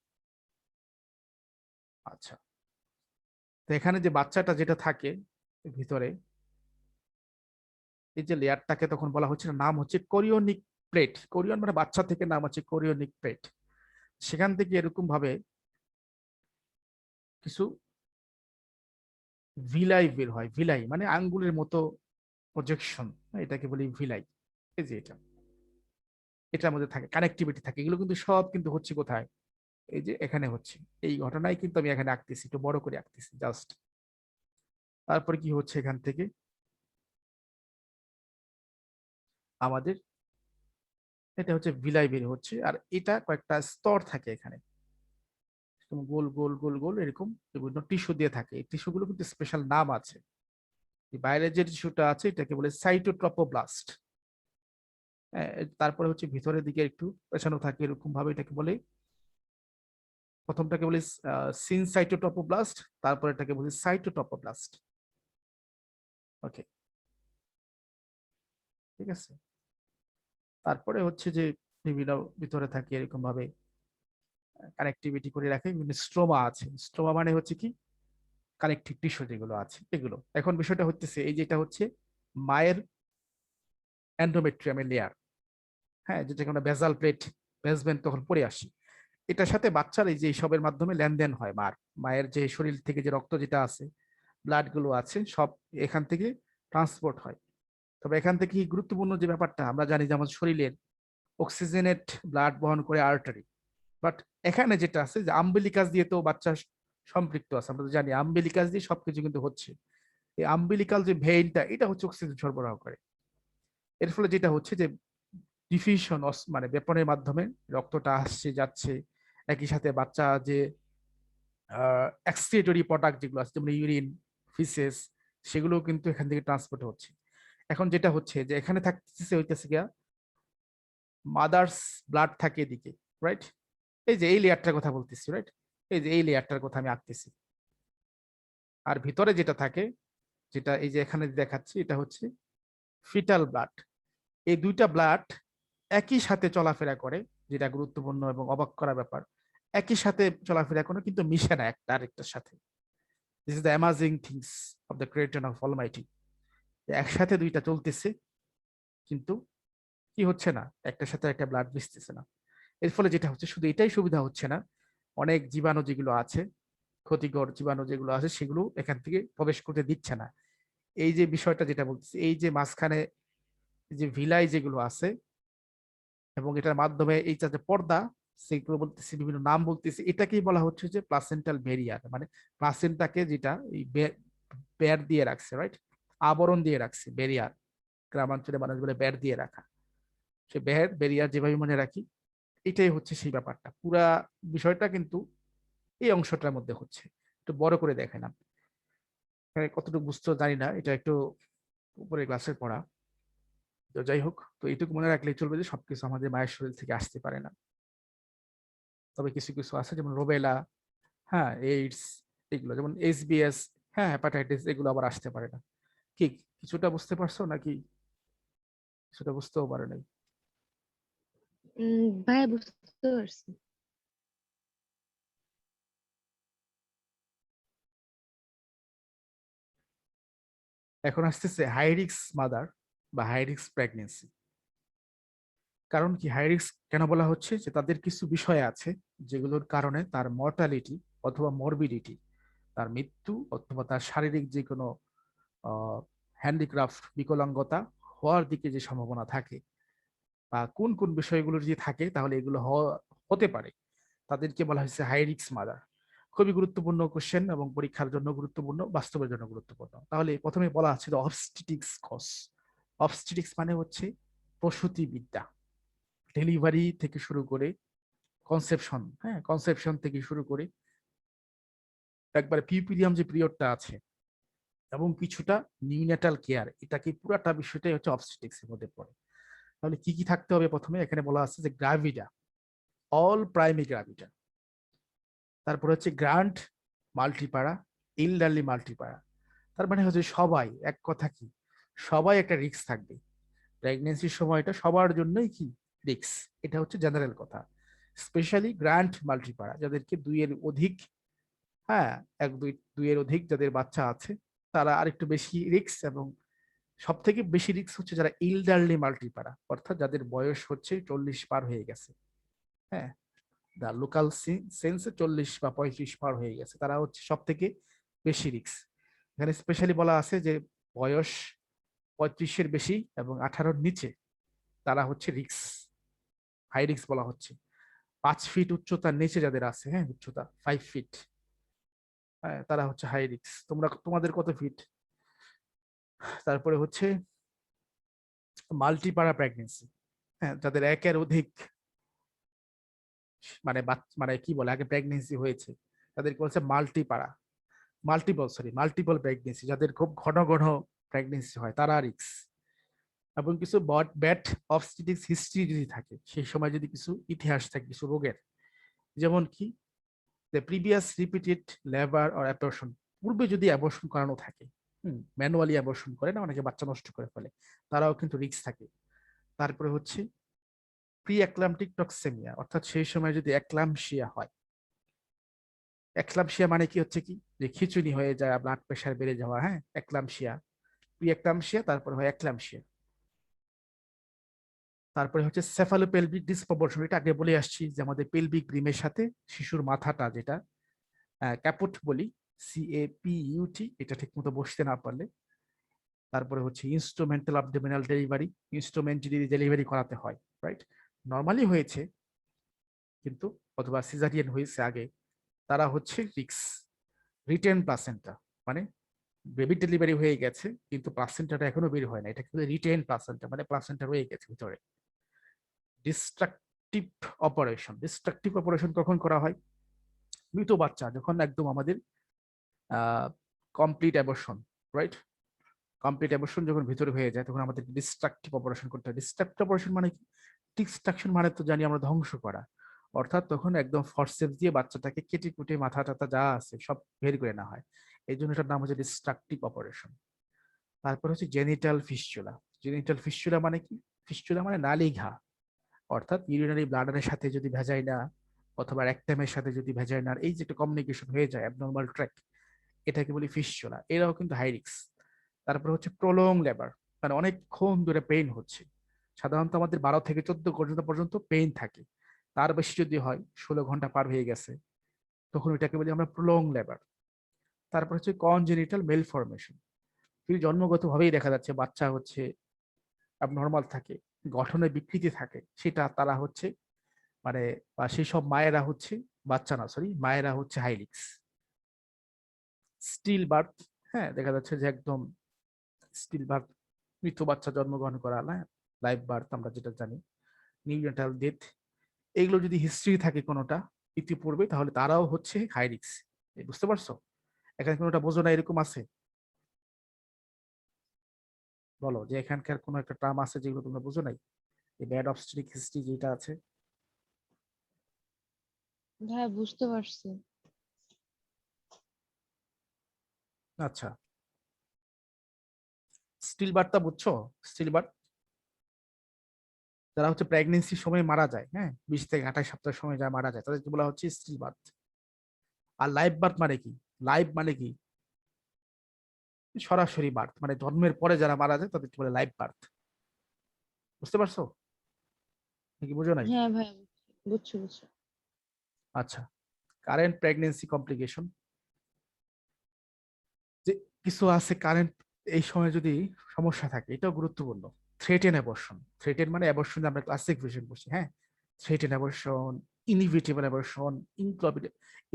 A: আচ্ছা, তো এখানে যে বাচ্চাটা যেটা থাকে ভিতরে, এই যে লেয়ারটাকে তখন বলা হচ্ছে, নাম হচ্ছে কোরিওনিক প্লেট। কোরিয়ন মানে বাচ্চা থেকে নাম হচ্ছে কোরিওনিক প্লেট। সেখান থেকে এরকম ভাবে কিছু ভিলাই বের হয়। ভিলাই মানে আঙ্গুলের মতো প্রজেকশন, এটাকে বলি ভিলাই। এই যে এটা, এটার মধ্যে থাকে কানেক্টিভিটি থাকে, এগুলো কিন্তু সব কিন্তু হচ্ছে কোথায়, এই যে এখানে হচ্ছে। এই ঘটনায় কিন্তু আমি এখানে আঁকতেছি, একটু বড় করে আঁকতেছি জাস্ট। তারপরে কি হচ্ছে, এখান থেকে আমাদের এটা হচ্ছে ভিলাই বের হচ্ছে, আর এটা কয়েকটা স্তর থাকে এখানে, গোল গোল গোল গোল এরকম বিভিন্ন টিস্যু দিয়ে থাকে। এই টিস্যুগুলো কিন্তু স্পেশাল নাম আছে। এই বাইরের যে টিস্যুটা আছে এটাকে বলে সাইটোট্রপোব্লাস্ট। তারপরে হচ্ছে ভিতরের দিকে একটু পেছানো থাকে এরকম ভাবে, এটাকে বলে, প্রথমটাকে বলি সিনসাইটোট্রপোব্লাস্ট, তারপরে এটাকে বলি সাইটোট্রপোব্লাস্ট। ওকে, ঠিক আছে। তারপরে হচ্ছে যে বিভিন্ন ভিতরে থাকে এরকম ভাবে কানেক্টিভিটি করে রাখে। বিভিন্ন স্ট্রোমা আছে, স্ট্রোমা মানে হচ্ছে কি কানেকটিভ টিস্যু যেগুলো আছে এগুলো। এখন বিষয়টা হচ্ছে এই যেটা হচ্ছে মায়ের এন্ডোমেট্রিয়ামের লেয়ার, হ্যাঁ, যেটাকে আমরা বেজাল প্লেট বেসমেন্ট তখন পড়ে আসি। এটার সাথে বাচ্চার এই যে সবের মাধ্যমে লেনদেন হয়, মায়ের যে শরীর থেকে যে রক্ত যেটা আছে, ব্লাড গুলো আছে, সব এখান থেকে ট্রান্সপোর্ট হয়। তবে এখান থেকে গুরুত্বপূর্ণ যে ব্যাপারটা, আমরা জানি যে আমাদের শরীরের অক্সিজেনেট ব্লাড বহন করে আর্টারি, বাট এখানে যেটা আছে যে আম্বিলিকাস দিয়ে তো বাচ্চা সম্পৃক্ত আছে, আমরা তো জানি আম্বিলিকাস দিয়ে সবকিছু কিন্তু হচ্ছে। এই আম্বিলিকাল যে ভেইনটা, এটা হচ্ছে অক্সিজেন সরবরাহ করে। এর ফলে যেটা হচ্ছে যে ডিফিউশন, মানে বেপনের মাধ্যমে রক্তটা আসছে যাচ্ছে, একই সাথে বাচ্চা যে এক্সক্রিয়েটরি প্রোডাক্ট যেগুলো আছে যেমন ইউরিন, ফিসেস, সেগুলো কিন্তু এখান থেকে ট্রান্সপোর্ট হচ্ছে। এখন যেটা হচ্ছে যে এখানে থাকতেছে হইতেছে গিয়া মাদার্স ব্লাড থাকে এদিকে, রাইট? এই যে এই লেয়ারটার কথা বলতেছি, রাইট? এই যে এই লেয়ারটার কথা আমি আঁকতেছি। আর ভিতরে যেটা থাকে, যেটা এই যে এখানে দেখাচ্ছি, এটা হচ্ছে ফিটাল ব্লাড। এই দুইটা ব্লাড একই সাথে চলাফেরা করে, যেটা গুরুত্বপূর্ণ এবং অবাক করা ব্যাপার। একই সাথে চলাফেরা করে কিন্তু মিশে না একটা আরেকটার সাথে। This is the amazing things of the creation of Almighty. একসাথে দুইটা চলতেছে কিন্তু কি হচ্ছে না, একটার সাথে একটা ব্লাড মিশতেছে না। এর ফলে যেটা হচ্ছে, শুধু এটাই সুবিধা হচ্ছে না, অনেক জীবাণু যেগুলো আছে, ক্ষতিকর জীবাণু যেগুলো আছে, সেগুলো এখান থেকে প্রবেশ করতে দিচ্ছে না। এই যে বিষয়টা যেটা বলতেছি, এই যে মাঝখানে যে ভিলাই যেগুলো আছে, এবং এটার মাধ্যমে এই যে পর্দা, সেগুলো বলতেছি, বিভিন্ন নাম বলতেছি, এটাকেই বলা হচ্ছে যে প্লাসেন্টাল ব্যারিয়ার। মানে প্লাসেন্টাকে যেটা এই বের দিয়ে রাখছে, রাইট? আবরণ দিয়ে রাখছে, ব্যারিয়ার। গ্রামাঞ্চলে মানুষ বলে বের দিয়ে রাখা। সে ব্যারিয়ার যেভাবে মনে রাখি, এটাই হচ্ছে সেই ব্যাপারটা। পুরা বিষয়টা কিন্তু এই অংশটার মধ্যে হচ্ছে। একটু বড় করে দেখেন আপনি, কতটুকু বুঝতে জানি না, এটা একটু উপরে ক্লাসের পড়া। তো যাই হোক, তো এইটুকু মনে রাখলেই চলবে যে সবকিছু আমাদের মায়ের শরীর থেকে আসতে পারে না। তবে কিছু কিছু আছে যেমন রোবেলা, হ্যাঁ, এইডস, এগুলো যেমন এসবিএস, হ্যাঁ, হেপাটাইটিস, এগুলো আবার আসতে পারে না। কি কিছুটা বুঝতে পারছো নাকি কিছুটা বুঝতেও পারে নাই?
C: ভাইয়া বুঝতে পারছি।
A: এখন আসতেছে হাই রিস্ক মাদার বা হাই রিস্ক প্রেগনেন্সি। কারণ কি হাই রিস্ক কেন বলা হচ্ছে, যে তাদের কিছু বিষয় আছে যেগুলোর কারণে তার মর্টালিটি অথবা মরবিডিটি, তার মৃত্যু অথবা তার শারীরিক যে কোনো হ্যান্ডিক্রাফট, বিকলাঙ্গতা হওয়ার দিকে যে সম্ভাবনা থাকে, বা কোন কোন বিষয়গুলো যদি থাকে তাহলে এগুলো হতে পারে, তাদেরকে বলা হয়েছে হাই রিস্ক মাদার। খুবই গুরুত্বপূর্ণ কোশ্চেন এবং পরীক্ষার জন্য গুরুত্বপূর্ণ, বাস্তবের জন্য গুরুত্বপূর্ণ। তাহলে প্রথমে বলা আছে অবস্টেট্রিক্স কজ। অবস্টেট্রিক্স মানে হচ্ছে প্রসূতি বিদ্যা, ডেলিভারি থেকে শুরু করে কনসেপশন, হ্যাঁ, কনসেপশন থেকে শুরু করে একবারে পিউপিরিয়াম যে পিরিয়ডটা আছে, এবং কিছুটা নিউনেটাল কেয়ার, এটাকে পুরাটা বিষয়টাই হচ্ছে অবস্টেট্রিক্স এর মধ্যে পড়ে। তাহলে কি কি থাকতে হবে? প্রথমে এখানে বলা আছে যে গ্রাভিডা, অল প্রাইমি গ্রাভিডা। তারপর হচ্ছে গ্রান্ট মাল্টিপাড়া, ইলডারলি মাল্টিপাড়া। তার মানে হচ্ছে সবাই, এক কথা কি, সবাই একটা রিস্ক থাকবে। প্রেগনেন্সির সময়টা সবার জন্যই কি রিস্ক, এটা হচ্ছে জেনারেল কথা। স্পেশালি গ্রান্ট মাল্টিপাড়া, যাদেরকে দুইয়ের অধিক, হ্যাঁ, দুইয়ের অধিক যাদের বাচ্চা আছে, তারা আরেকটু বেশি রিস্ক। এবং সব থেকে বেশি রিস্ক হচ্ছে যারা ইলডারলি মাল্টিপাড়া, অর্থাৎ যাদের বয়স হচ্ছে 40 পার হয়ে গেছে, হ্যাঁ, দা লোকাল সেন্সে 40 বা 35 পার হয়ে গেছে, তারা হচ্ছে সব থেকে বেশি রিস্ক। এখানে স্পেশালি বলা আছে যে বয়স 35-এর বেশি এবং 18-র নিচে, তারা হচ্ছে রিস্ক, হাই রিস্ক বলা হচ্ছে। 5 ফিট উচ্চতার নিচে যাদের আছে, হ্যাঁ, উচ্চতা 5 ফিট, হ্যাঁ, তারা হচ্ছে হাই রিস্ক। তোমাদের কত ফিট? তারপরে হচ্ছে মাল্টিপাড়া প্রেগনেন্সি, হ্যাঁ, যাদের একের অধিক, মানে কি বলে, আগে প্রেগনেন্সি হয়েছে, তাদেরকে বলছে মাল্টিপাড়া, মাল্টিপল প্রেগনেন্সি, যাদের খুব ঘন ঘন প্রেগনেন্সি হয়, তারা রিস্ক। এবং কিছু ব্যাড অবস্টেট্রিক্স হিস্ট্রি যদি থাকে, সেই সময় যদি কিছু ইতিহাস থাকে কিছু রোগের, যেমন কি previous repeated labour or abortion, পূর্বে যদি অ্যাবর্শন করানো থাকে, ম্যানুয়ালি অ্যাবর্শন করে না, অনেকে বাচ্চা নষ্ট করে ফেলে, তারাও কিন্তু রিস্ক থাকে। তারপরে হচ্ছে প্রি অ্যাক্লাম্পটিক টক্সেমিয়া, অর্থাৎ সেই সময় যদি অ্যাক্লাম্পসিয়া হয়। অ্যাক্লাম্পসিয়া মানে কি হচ্ছে কি, যে খিঁচুনি হয়ে যায়, ব্লাড প্রেশার বেড়ে যাওয়া, হ্যাঁ, অ্যাক্লাম্পসিয়া, প্রি অ্যাক্লাম্পসিয়া, তারপরে হয় অ্যাক্লাম্পসিয়া। তারপরে হচ্ছে সেফালোপেলভিক ডিসপ্রপোর্শন, এটা আগে বলে আসছি যে আমাদের পেলভিক রিমের সাথে শিশুর মাথাটা, যেটা ক্যাপুট বলি, CAPUT, এটা ঠিক মতো বসতে না পারলে। তারপরে হচ্ছে ইনস্ট্রুমেন্টাল অ্যাবডোমিনাল ডেলিভারি, ইনস্ট্রুমেন্ট যদি ডেলিভারি করাতে হয়, রাইট, নর্মালি হয়েছে কিন্তু, অথবা সিজারিয়ান হয়েছে আগে, তারা হচ্ছে রিক্স। রিটেন প্লাসেন্টা মানে বেবি ডেলিভারি হয়ে গেছে কিন্তু প্লাসেন্টাটা এখনো বের হয় না, এটা কিন্তু রিটেন প্লাসেন্টা, মানে প্লাসেন্টা রয়ে গেছে ভিতরে। ডিস্ট্রাকটিভ অপারেশন, ডিস্ট্রাকটিভ অপারেশন কখন করা হয়? মৃত বাচ্চা যখন একদম আমাদের complete abortion, right, complete abortion যখন ভিতরে হয়ে যায় তখন আমাদের ডিস্ট্রাকটিভ অপারেশন করতে হয়। ডিস্ট্রাকটিভ অপারেশন মানে কি? ডিস্ট্রাকশন মানে তো জানি আমরা ধ্বংস করা, অর্থাৎ তখন একদম ফরসেপস দিয়ে বাচ্চাটাকে কেটে কুটে মাথা টাথা যা আছে সব বের করে না হয়, এই জন্য এটার নাম হচ্ছে ডিস্ট্রাকটিভ অপারেশন। তারপর হচ্ছে জেনিটাল ফিস্চুলা। জেনিটাল ফিস্চুলা মানে কি? ফিস্চুলা মানে নালী ঘা, অর্থাৎ ইউরিনারি ব্লাডারের সাথে যদি ভেজাইনা অথবা রেকটামের সাথে যদি ভেজাইনার এই যে একটা কমিউনিকেশন হয়ে যায়, অ্যাবনর্মাল ট্র্যাক, এটাকে বলি ফিস্চুলা, এরাও কিন্তু হাই রিস্ক। তারপর হচ্ছে প্রলং লেবার, মানে অনেকক্ষণ ধরে পেইন হচ্ছে, সাধারণত আমাদের 12 থেকে 14 ঘন্টা পর্যন্ত পেইন থাকে, তার বেশি যদি হয় 16 ঘন্টা পার হয়ে গেছে, তখন এটাকে বলি আমরা প্রলং লেবার। তারপর হচ্ছে কনজেনিটাল মেল ফরমেশন, যদি জন্মগতভাবেই দেখা যাচ্ছে বাচ্চা হচ্ছে অ্যাবনর্মাল থাকে, গঠনে বিকৃতি থাকে, সেটা তারা হচ্ছে মানে, বা সেই সব মায়েরা হচ্ছে, বাচ্চা না সরি, মায়েরা হচ্ছে হাই রিস্ক। স্টিল বার্থ, হ্যাঁ, দেখা যাচ্ছে যে একদম স্টিল বার্থ, মৃত বাচ্চা জন্মগ্রহণ করা, না, লাইভ বার্থ আমরা যেটা জানি, নিউনেটাল ডেথ, এগুলো যদি হিস্ট্রি থাকে কোনোটা ইতিপূর্বে, তাহলে তারাও হচ্ছে হাই রিস্ক। বুঝতে পারছো? এখানে কোনোটা বোঝো না এরকম আছে? বলো যে এখানকার কোনো একটা টার্ম আছে যেগুলো তোমরা বুঝো নাই, এই ব্যাড অবস্টেট্রিক হিস্ট্রি যেটা আছে।
C: ভাইয়া বুঝতে পারছি।
A: আচ্ছা, স্টিল বার্থটা বুঝছো? স্টিল বার্থ যারা হচ্ছে প্রেগনেন্সির সময় মারা যায়, হ্যাঁ, 20 থেকে 28 সপ্তাহ সময় যা মারা যায়, তাদেরকে বলা হচ্ছে স্টিল বার্থ। আর লাইভ বার্থ মানে কি? লাইভ মানে কি? সরাসরি বার্থ, মানে জন্মের পরে যারা মারা যায় তাদেরকে বলে লাইভ বার্থ। বুঝতে পারছো নাকি বুঝো নাই?
C: হ্যাঁ ভাইয়া, বুঝছি বুঝছি।
A: আচ্ছা, কারেন্ট প্রেগনেন্সি কমপ্লিকেশন, যে কিছু আছে কারেন্ট, এই সময় যদি সমস্যা থাকে, এটাও গুরুত্বপূর্ণ। থ্রেটেন অ্যাবর্শন, থ্রেটেন মানে অ্যাবর্শন, আমরা ক্লাসিফিকেশন করছি, হ্যাঁ, threaten abortion, inevitable abortion,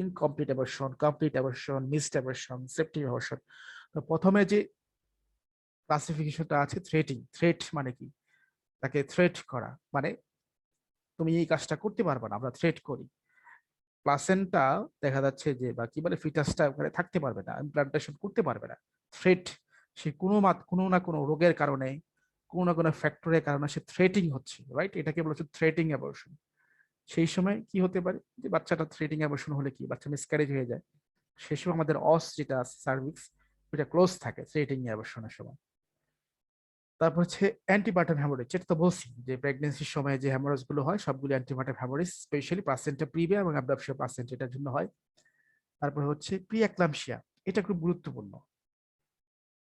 A: incomplete abortion, complete abortion, missed abortion, septic abortion. তো প্রথমে যে ক্লাসিফিকেশনটা আছে থ্রেটিং, থ্রেট মানে কি? তাকে থ্রেট করা মানে তুমি এই কাজটা করতে পারবে না, আমরা থ্রেট করি। প্লাসেন্টা দেখা যাচ্ছে যে, বা কি বলে, ফিটাসটা ওখানে থাকতে পারবে না, ইমপ্লান্টেশন করতে পারবে না। থ্রেট, সে কোনো না কোনো রোগের কারণে, কোনো না কোনো ফ্যাক্টরের কারণে সে থ্রেটিং হচ্ছে, রাইট, এটাকে বলা হচ্ছে থ্রেটিং অ্যাবর্শন। সেই সময় কি হতে পারে, যে বাচ্চাটা থ্রেটিং অ্যাবর্শন হলে কি, বাচ্চা মিসক্যারেজ হয়ে যায়, সেই সময় আমাদের অস যেটা আছে সার্ভিক্স, ওইটা ক্লোজ থাকে থ্রেটিং অ্যাবর্শনের সময়। তারপর হচ্ছে অ্যান্টিপার্টাম হ্যামোরেজ, যেটা তো বলছি যে প্রেগনেন্সির সময় যে হ্যামোরেজ গুলো হয় সবগুলো অ্যান্টিপার্টাম হ্যামোরেজ, স্পেশালি প্লাসেন্টা প্রিভিয়া এবং অ্যাবডাপশন প্লাসেন্টা, এটার জন্য হয়। তারপর হচ্ছে প্রি অ্যাক্লাম্পসিয়া, এটা খুব গুরুত্বপূর্ণ,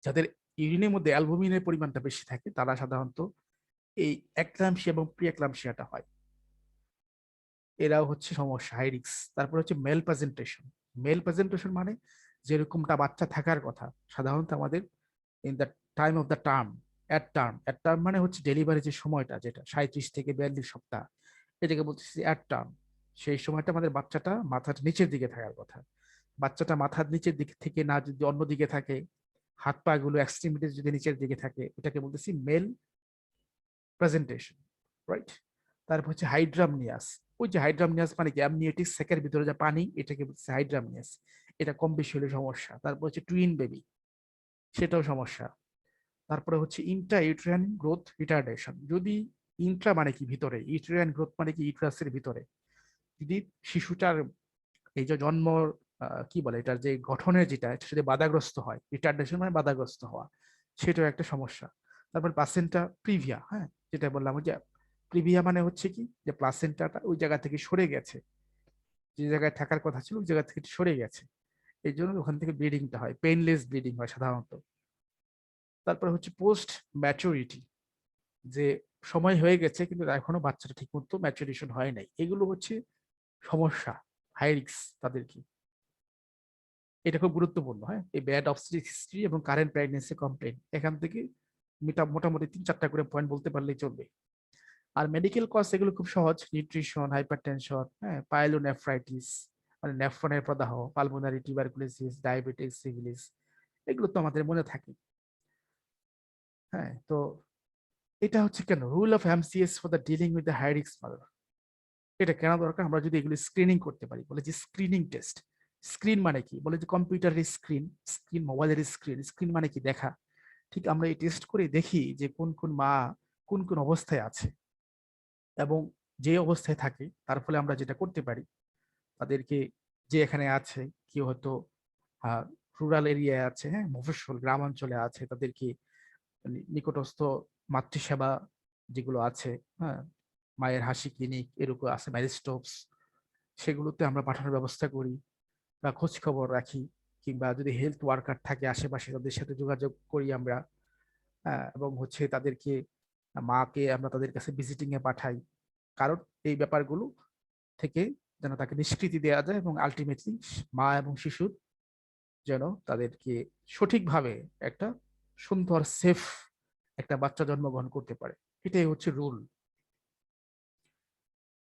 A: যাদের ইউরিনের মধ্যে অ্যালবুমিনের পরিমাণটা বেশি থাকে তারা সাধারণত এই অ্যাক্লাম্পসিয়া এবং প্রি অ্যাক্লাম্পসিয়াটা হয়, এরাও হচ্ছে সমস্যা, হাই রিস্ক। তারপর হচ্ছে মেল প্রেজেন্টেশন। মেল প্রেজেন্টেশন মানে যেরকমটা বাচ্চা থাকার কথা সাধারণত আমাদের in the time of the term, at term মানে হচ্ছে ডেলিভারি যে সময়টা, যেটা 37 থেকে 42 সপ্তাহ, এটাকে বলতেছি অ্যাট টার্ম। সেই সময়টা আমাদের বাচ্চাটা মাথার নিচের দিকে থাকার কথা, বাচ্চাটা মাথার নিচের দিক থেকে না যদি অন্য দিকে থাকে, হাত পা গুলো এক্সট্রিমিটিস যদি নিচের দিকে থাকে, এটাকে বলতেছি মেল প্রেজেন্টেশন, রাইট। তারপর হচ্ছে হাইড্রামনিয়াস, ওই যে হাইড্রামনিয়াস মানে কি, অ্যামনিওটিক স্যাকের ভিতরে যে পানি, এটাকে বলতেছে হাইড্রামনিয়াস, এটা কম বেশি হলে সমস্যা। তারপর হচ্ছে টুইন বেবি, সেটাও সমস্যা। তারপরে হচ্ছে ইন্ট্রা ইউটেরাইন গ্রোথ রিটার্ডেশন, যদি ইন্ট্রা মানে কি ভিতরে, ইউটেরাইন গ্রোথ মানে কি ইউটেরাসের ভিতরে, যদি শিশুটার এই যে জন্ম কি বলে এটার যে গঠনের যেটা, এটা যদি বাধাগ্রস্ত হয়, রিটার্ডেশন মানে বাধাগ্রস্ত হওয়া, সেটাও একটা সমস্যা। তারপর প্লাসেন্টা প্রিভিয়া, হ্যাঁ, যেটা বললাম যে প্রিভিয়া মানে হচ্ছে কি, যে প্লাসেন্টাটা ওই জায়গা থেকে সরে গেছে, যে জায়গায় থাকার কথা ছিল ওই জায়গা থেকে সরে গেছে, এই জন্য ওখান থেকে ব্লিডিংটা হয়, পেইনলেস ব্লিডিং হয় সাধারণত। তারপরে হচ্ছে পোস্ট ম্যাচুরিটি, যে সময় হয়ে গেছে কিন্তু এখনো বাচ্চাটা ঠিক মতো ম্যাচুরেশন হয় নাই, এগুলো হচ্ছে সমস্যা, হাই রিস্ক তাদেরকে। এটা খুব গুরুত্বপূর্ণ। হ্যাঁ, এই ব্যাড অবস্টেট্রিক হিস্ট্রি এবং কারেন্ট প্রেগন্যান্সি কমপ্লেইন, এখান থেকে মোটামুটি 3-4টা করে পয়েন্ট বলতে পারলেই চলবে। আর মেডিকেল কজ এগুলো খুব সহজ, নিউট্রিশন, হাইপারটেনশন, হ্যাঁ, পাইলোনেফ্রাইটিস মানে নেফ্রনের প্রদাহ, পালমোনারি টিউবারকুলোসিস, ডায়াবেটিস, সিভিলিস, এগুলো তো আমাদের মনে থাকে। হ্যাঁ, তো এটা হচ্ছে কেন rule of MCS for the dealing with the high risk mother, এটা কেন দরকার, আমরা যদি এগুলো স্ক্রিনিং করতে পারি, বলে যে স্ক্রিনিং টেস্ট। স্ক্রিন মানে কি, বলে যে কম্পিউটারের স্ক্রিন, স্ক্রিন মোবাইলের স্ক্রিন, স্ক্রিন মানে কি দেখা। ঠিক আমরা এই টেস্ট করে দেখি যে কোন কোন মা কোন কোন অবস্থায় আছে, এবং যে অবস্থায় থাকে তার ফলে আমরা যেটা করতে পারি, তাদেরকে, যে এখানে আছে কেউ হয়তো রুরাল এরিয়ায় আছে, হ্যাঁ, মফস্বল গ্রাম অঞ্চলে আছে, তাদেরকে নিকটস্থ মাতৃসেবা যেগুলো আছে, হ্যাঁ, মায়ের হাসি ক্লিনিক এরকম আছে, ম্যারিস্টোপস, সেগুলোতে আমরা পাঠানোর ব্যবস্থা করি বা খোঁজ খবর রাখি, কিংবা যদি হেলথ ওয়ার্কার থাকে আশেপাশে তাদের সাথে যোগাযোগ করি আমরা। এবং হচ্ছে তাদেরকে, মাকে আমরা তাদের কাছে ভিজিটিং এ পাঠাই, কারণ এই ব্যাপারগুলো থেকে যেন তাকে নিষ্কৃতি দেওয়া যায় এবং আলটিমেটলি মা এবং শিশুর যেন তাদেরকে সঠিকভাবে একটা সুন্দর সেফ একটা বাচ্চা জন্মগ্রহণ করতে পারে, এটাই হচ্ছে রুল।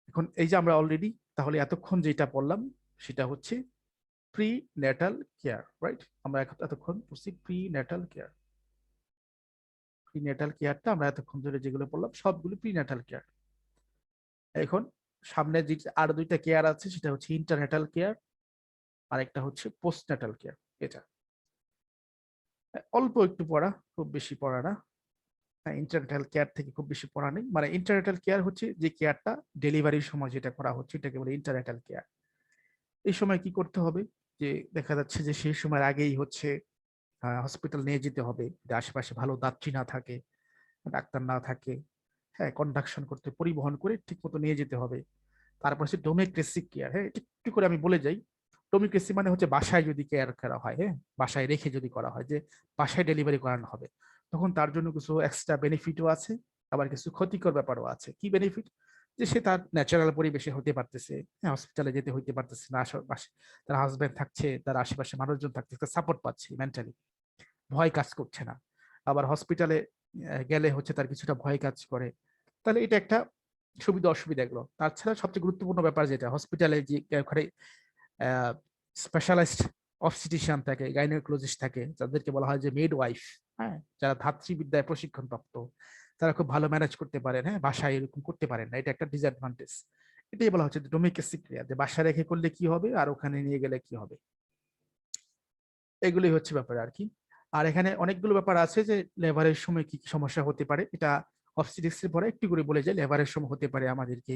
A: এখন এই যে আমরা অলরেডি তাহলে এতক্ষণ যেটা বললাম সেটা হচ্ছে প্রি ন্যাটাল কেয়ার, রাইট? আমরা এতক্ষণ পড়ছি prenatal care. Prenatal কেয়ারটা আমরা এতক্ষণ ধরে যেগুলো বললাম সবগুলো প্রি ন্যাটাল কেয়ার। এখন সামনে যে আর দুইটা কেয়ার আছে সেটা হচ্ছে ইন্টারন্যাটাল কেয়ার, আর একটা হচ্ছে পোস্ট ন্যাটাল কেয়ার। এটা অল্প একটু পড়া, খুব বেশি পড়া না। ইন্টারন্যাটাল কেয়ার থেকে খুব বেশি পড়া নেই, মানে ইন্টারন্যাটাল কেয়ার হচ্ছে যে কেয়ারটা ডেলিভারির সময় যেটা করা হচ্ছে এটাকে বলে ইন্টারন্যাটাল কেয়ার। এই সময় কি করতে হবে, যে দেখা যাচ্ছে যে সেই সময়ের আগেই হচ্ছে হসপিটাল নিয়ে যেতে হবে, যে আশেপাশে ভালো দাত্রী না থাকে, ডাক্তার না থাকে, হ্যাঁ, কন্ডাকশন করতে পরিবহন করে ঠিক মতো নিয়ে যেতে হবে। তারপর হচ্ছে ডোমেস্টিক কেয়ার। হ্যাঁ, একটু করে আমি বলে যাই, ডোমেস্টিক মানে হচ্ছে বাসায় যদি কেয়ার করা হয়, হ্যাঁ, বাসায় রেখে যদি করা হয়, যে বাসায় ডেলিভারি করানো হবে, তখন তার জন্য কিছু এক্সট্রা বেনিফিটও আছে, আবার কিছু ক্ষতিকর ব্যাপারও আছে। কি বেনিফিট, যে সে তার ন্যাচারাল পরিবেশে হতে পারতেছে, হ্যাঁ, হসপিটালে যেতে হইতে পারতেছে না, আশেপাশে তার হাজবেন্ড থাকছে, তার আশেপাশে মানুষজন থাকছে, সাপোর্ট পাচ্ছে, মেন্টালি ভয় কাজ করছে না। আবার হসপিটালে গেলে হচ্ছে তার কিছুটা ভয় কাজ করে। তাহলে এটা একটা সুবিধা অসুবিধা এগুলো। তাছাড়া সবচেয়ে গুরুত্বপূর্ণ ব্যাপার যেটা, হসপিটালে যে ওখানে স্পেশালাইজড অবস্টেট্রিশিয়ান থাকে, গাইনোকোলজিস্ট থাকে, যাদেরকে বলা হয় যে মিড ওয়াইফ, হ্যাঁ, যারা ধাত্রীবিদ্যায় প্রশিক্ষণ প্রাপ্ত, তারা খুব ভালো ম্যানেজ করতে পারেন, হ্যাঁ, বাসায় এরকম করতে পারেন না, এটা একটা ডিসঅ্যাডভান্টেজ। এটাই বলা হচ্ছে ডোমেস্টিক কেয়ার, যে বাসায় রেখে করলে কি হবে আর ওখানে নিয়ে গেলে কি হবে, এগুলোই হচ্ছে ব্যাপার আর কি। আর এখানে অনেকগুলো ব্যাপার আছে, যে লেবারের সময় কি কি সমস্যা হতে পারে, এটা অবস্টেট্রিক্স এর পরে একটু করে বলে যায়। লেবারের সময় হতে পারে আমাদেরকে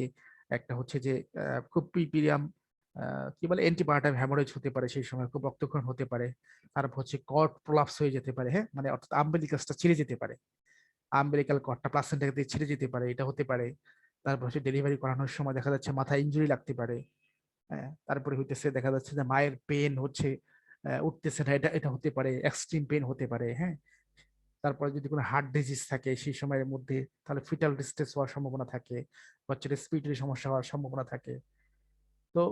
A: একটা হচ্ছে যে খুব প্রিপিরিয়াম কি বলে অ্যান্টিপার্টাম হ্যামোরেজ হতে পারে, সেই সময় খুব রক্তক্ষরণ হতে পারে। তারপর হচ্ছে কর্ড প্রলাপস হয়ে যেতে পারে, হ্যাঁ, মানে অর্থাৎ আম্বিলিকাসটা ছিঁড়ে যেতে পারে, আম্বিলিকাল কর্ডটা প্লাসেন্টা দিয়ে ছিঁড়ে যেতে পারে, এটা হতে পারে। তারপর হচ্ছে ডেলিভারি করানোর সময় দেখা যাচ্ছে মাথায় ইনজুরি লাগতে পারে। হ্যাঁ, তারপরে হইতেছে দেখা যাচ্ছে যে মায়ের পেন হচ্ছে উঠতেছে না, এটা এটা হতে পারে, এক্সট্রিম পেন হতে পারে। হ্যাঁ, তারপরে যদি কোনো হার্ট ডিজিজ থাকে সেই সময়ের মধ্যে, তাহলে ফিটাল ডিস্ট্রেস হওয়ার সম্ভাবনা থাকে, বাচ্চার রেসপিরেটরি সমস্যা হওয়ার সম্ভাবনা থাকে। তো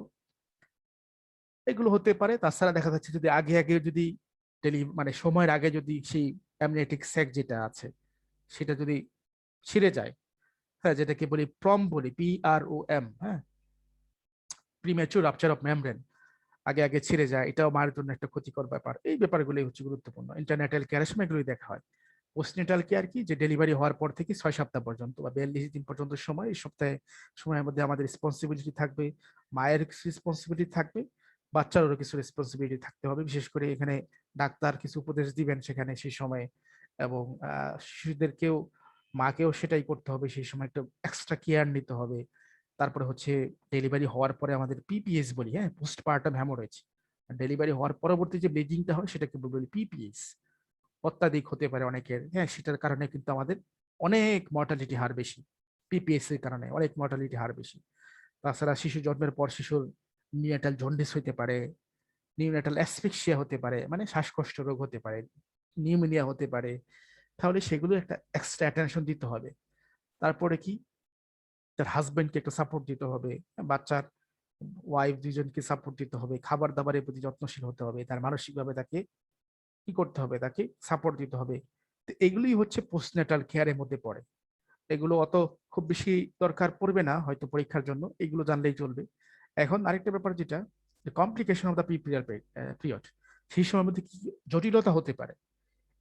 A: এগুলো হতে পারে। তাছাড়া দেখা যাচ্ছে যদি আগে আগে যদি মানে সময়ের আগে যদি সেই অ্যামনিওটিক স্যাক যেটা আছে সেটা যদি ছিঁড়ে যায়, হ্যাঁ, যেটাকে বলি প্রম বলি, PROM, হ্যাঁ, প্রিম্যাচুর রাপচার অফ মেমব্রেন, আগে আগে ছিঁড়ে যায়, এটাও মায়ের জন্য একটা ক্ষতিকর ব্যাপার। এই ব্যাপারগুলোই হচ্ছে গুরুত্বপূর্ণ। ইন্টারন্যাটাল কেয়ারের সময় এগুলোই দেখা হয়। পোস্টনেটাল কেয়ার কি, যে ডেলিভারি হওয়ার পর থেকে 6 সপ্তাহ পর্যন্ত বা 42 দিন পর্যন্ত সময়, এই সপ্তাহে সময়ের মধ্যে আমাদের রেসপন্সিবিলিটি থাকবে, মায়ের কিছু রেসপন্সিবিলিটি থাকবে, বাচ্চারও কিছু রেসপন্সিবিলিটি থাকতে হবে। বিশেষ করে এখানে ডাক্তার কিছু উপদেশ দিবেন সেখানে সেই সময়ে, এবং শিশুদেরকেও, মাকেও সেটাই করতে হবে, সেই সময় একটা এক্সট্রা কেয়ার নিতে হবে। তারপরে হচ্ছে ডেলিভারি হওয়ার পরে আমাদের PPS বলি, হ্যাঁ, পোস্টপার্টাম হ্যামোরেজ, ডেলিভারি হওয়ার পরবর্তী যে ব্লিডিংটা হয় সেটাকে বলি PPS, অত্যাধিক হতে পারে অনেকের, হ্যাঁ, সেটার কারণে কিন্তু আমাদের অনেক মর্টালিটি হার বেশি। পিপিএস এর কারণে অনেক মর্টালিটি হার বেশি। তাছাড়া শিশু জন্মের পর শিশুর নিউনেটাল জন্ডিস হতে পারে, নিউনেটাল অ্যাসফিক্সিয়া হতে পারে, মানে শ্বাসকষ্ট রোগ হতে পারে, নিউমোনিয়া হতে পারে। তাহলে সেগুলো একটা এক্সট্রা অ্যাটেনশন দিতে হবে। তারপরে কি, তার হাজবেন্ডকে একটা সাপোর্ট দিতে হবে, বাচ্চার ওয়াইফ দুজনকে সাপোর্ট দিতে হবে, খাবার দাবারের প্রতি যত্নশীল হতে হবে, তার মানসিকভাবে তাকে কি করতে হবে, তাকে সাপোর্ট দিতে হবে। তো এগুলোই হচ্ছে পোস্টন্যাটাল কেয়ারের মধ্যে পড়ে। এগুলো অত খুব বেশি দরকার পড়বে না হয়তো পরীক্ষার জন্য, এগুলো জানলেই চলবে। এখন আরেকটা ব্যাপার যেটা কমপ্লিকেশন অফ দ্য পিরিয়ড, সেই সময়ের মধ্যে কি জটিলতা হতে পারে,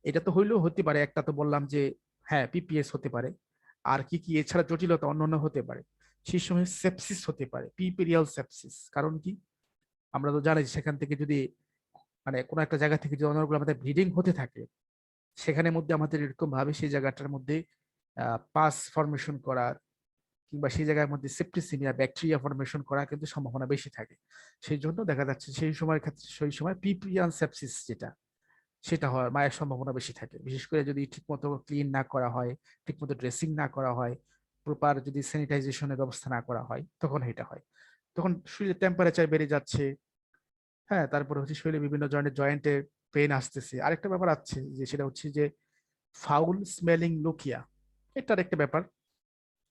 A: এটা তো হইলেও হতে পারে। একটা তো বললাম যে হ্যাঁ পিপিএস হতে পারে, আর কি কি এছাড়া জটিলতা অন্যান্য হতে পারে। সেই সময় সেপসিস হতে পারে, পিপিরিয়াল সেপসিস। কারণ কি, আমরা তো জানি যে সেখান থেকে যদি মানে কোনো একটা জায়গা থেকে যদি অন্যগুলো আমাদের ব্লিডিং হতে থাকে, সেখানের মধ্যে আমাদের এরকম ভাবে সেই জায়গাটার মধ্যে পাস ফর্মেশন করার কিংবা সেই জায়গার মধ্যে সেপ্টিসিমিয়া ব্যাকটেরিয়া ফর্মেশন করার কিন্তু সম্ভাবনা বেশি থাকে। সেই জন্য দেখা যাচ্ছে সেই সময়ের ক্ষেত্রে সেই সময় পিপিরিয়াল সেপসিস যেটা, সেটা হওয়ার মায়ের সম্ভাবনা বেশি থাকে। বিশেষ করে যদি ঠিকমতো ক্লিন না করা হয়, ঠিকমতো ড্রেসিং না করা হয়, প্রপার যদি স্যানিটাইজেশনের ব্যবস্থা না করা হয়, তখন এটা হয়। তখন শরীরের টেম্পারেচার বেড়ে যাচ্ছে, হ্যাঁ, তারপরে হচ্ছে শরীরে বিভিন্ন ধরনের জয়েন্টের পেন আসতেছে। আরেকটা ব্যাপার আছে যে সেটা হচ্ছে যে ফাউল স্মেলিং লুকিয়া, এটার একটা ব্যাপার।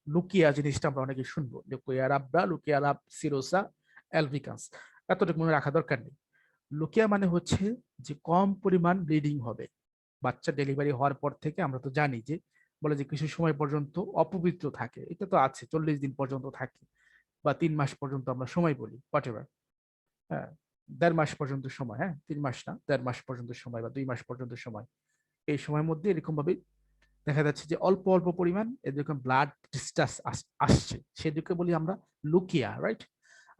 A: লুকিয়া জিনিসটা আমরা অনেকে শুনবো, লুকিয়া রাব্রা, লুকিয়া রাব সিরোসা অ্যালভিকান্স, এতটুকু মনে রাখা দরকার নেই। লুকিয়া মানে হচ্ছে যে কম পরিমাণ ব্লিডিং হবে। বাচ্চা ডেলিভারি হওয়ার পর থেকে আমরা তো জানি যে বলে যে কিছু সময় পর্যন্ত অপবিত্র থাকে, এটা তো আছে, 40 দিন পর্যন্ত থাকে, বা 3 মাস পর্যন্ত আমরা সময় বলি, হোয়াট এভার। হ্যাঁ, 1.5 মাস পর্যন্ত সময়, হ্যাঁ 3 মাস না, 1.5 মাস পর্যন্ত সময় বা 2 মাস পর্যন্ত সময়। এই সময়ের মধ্যে এরকম ভাবে দেখা যাচ্ছে যে অল্প অল্প পরিমাণ এরকম ব্লাড ডিসচার্জ আসছে, সেদিকে বলি আমরা লুকিয়া, রাইট?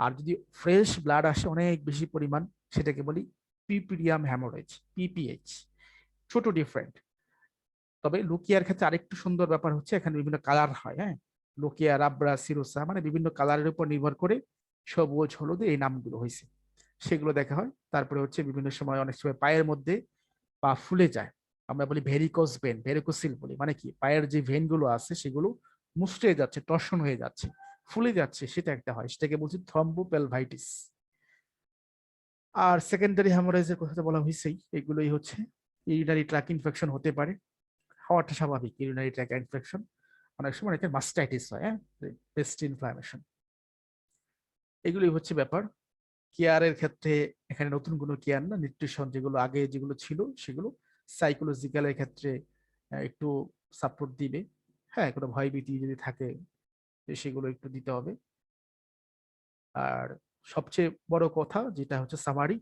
A: আর যদি ফ্রেশ ব্লাড আসে অনেক বেশি পরিমাণ, সেটাকে বলি পিপিডিয়াম হ্যামোরেজ, পিপিএইচ। ছোট ডিফারেন্ট। তবে লুকিয়ার ক্ষেত্রে আরেকটু সুন্দর ব্যাপার হচ্ছে এখানে বিভিন্ন কালার হয়, হ্যাঁ, লুকিয়া রাব্রা সিরোসা, মানে বিভিন্ন কালারের উপর নির্ভর করে সবুজ হলুদে এই নামগুলো হয়েছে, সেগুলো দেখা হয়। তারপরে হচ্ছে বিভিন্ন সময় অনেক সময় পায়ের মধ্যে পা ফুলে যায়, আমরা বলি ভেরিকোজ ভেন, ভেরিকোসিল বলি, মানে কি পায়ের যে ভেন গুলো আছে সেগুলো মুচড়ে যাচ্ছে, টর্শন হয়ে যাচ্ছে, ফুলে যাচ্ছে, সেটা একটা হয়, সেটাকে বলছি থ্রম্বোপেলভাইটিস। আর সেকেন্ডারি হ্যামোরেজের কথা তো বলা হয়েছেই, এগুলোই হচ্ছে ইউরিনারি ট্র্যাক ইনফেকশন হতে পারে, হওয়াটা স্বাভাবিক। ইউরিনারি ট্র্যাক ইনফেকশন অনেক সময় অনেকের মাস্টাইটিস হয়, হ্যাঁ, পেস্ট ইনফ্লামেশন। এগুলোই হচ্ছে ব্যাপার। কেয়ারের ক্ষেত্রে এখানে নতুন কোনো কেয়ার না, নিউট্রিশন যেগুলো আগে যেগুলো ছিল সেগুলো। সাইকোলজিক্যালের ক্ষেত্রে একটু সাপোর্ট দিবে, হ্যাঁ, কোনো ভয়ভীতি যদি থাকে সেগুলো একটু দিতে হবে। আর সবচেয়ে বড় কথা যেটা হচ্ছে সামারি,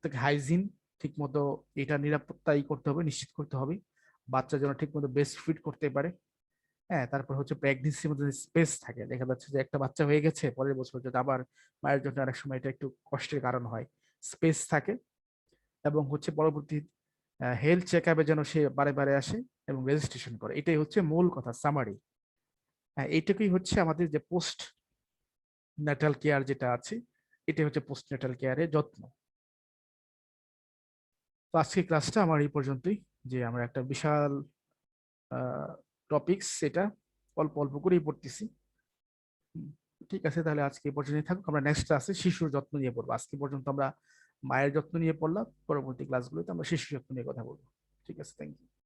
A: তাকে হাইজিন ঠিক মতো, এটা নিরাপত্তাই করতে হবে, নিশ্চিত করতে হবে বাচ্চা যেন ঠিক মতো বেস্ট ফিড করতে পারে। হ্যাঁ, তারপর হচ্ছে প্রেগনেন্সির মধ্যে স্পেস থাকে, দেখা যাচ্ছে যে একটা বাচ্চা হয়ে গেছে, পরের বছর যদি আবার মায়ের জন্য অনেক সময় এটা একটু কষ্টের কারণ হয়। স্পেস থাকে, এবং হচ্ছে পরবর্তী হেলথ চেক আপে যেন সে বারে বারে আসে এবং রেজিস্ট্রেশন করে, এটাই হচ্ছে মূল কথা, সামারি। হ্যাঁ, এইটুকুই হচ্ছে আমাদের যে পোস্ট ন্যাটাল কেয়ার যেটা আছে, এটাই হচ্ছে পোস্ট ন্যাটাল কেয়ারের যত্ন। তো আজকে ক্লাসটা আমার এই পর্যন্তই, যে আমরা একটা বিশাল টপিকস, এটা অল্প অল্প করেই পড়তেছি। হুম, ঠিক আছে, তাহলে আজকে এই পর্যন্তই থাকুক। আমরা নেক্সট ক্লাসে শিশুর যত্ন নিয়ে পড়বো। আজকে পর্যন্ত আমরা মায়ের যত্ন নিয়ে পড়লাম, পরবর্তী ক্লাসগুলোতে আমরা শিশু যত্ন নিয়ে কথা বলবো। ঠিক আছে, থ্যাংক ইউ।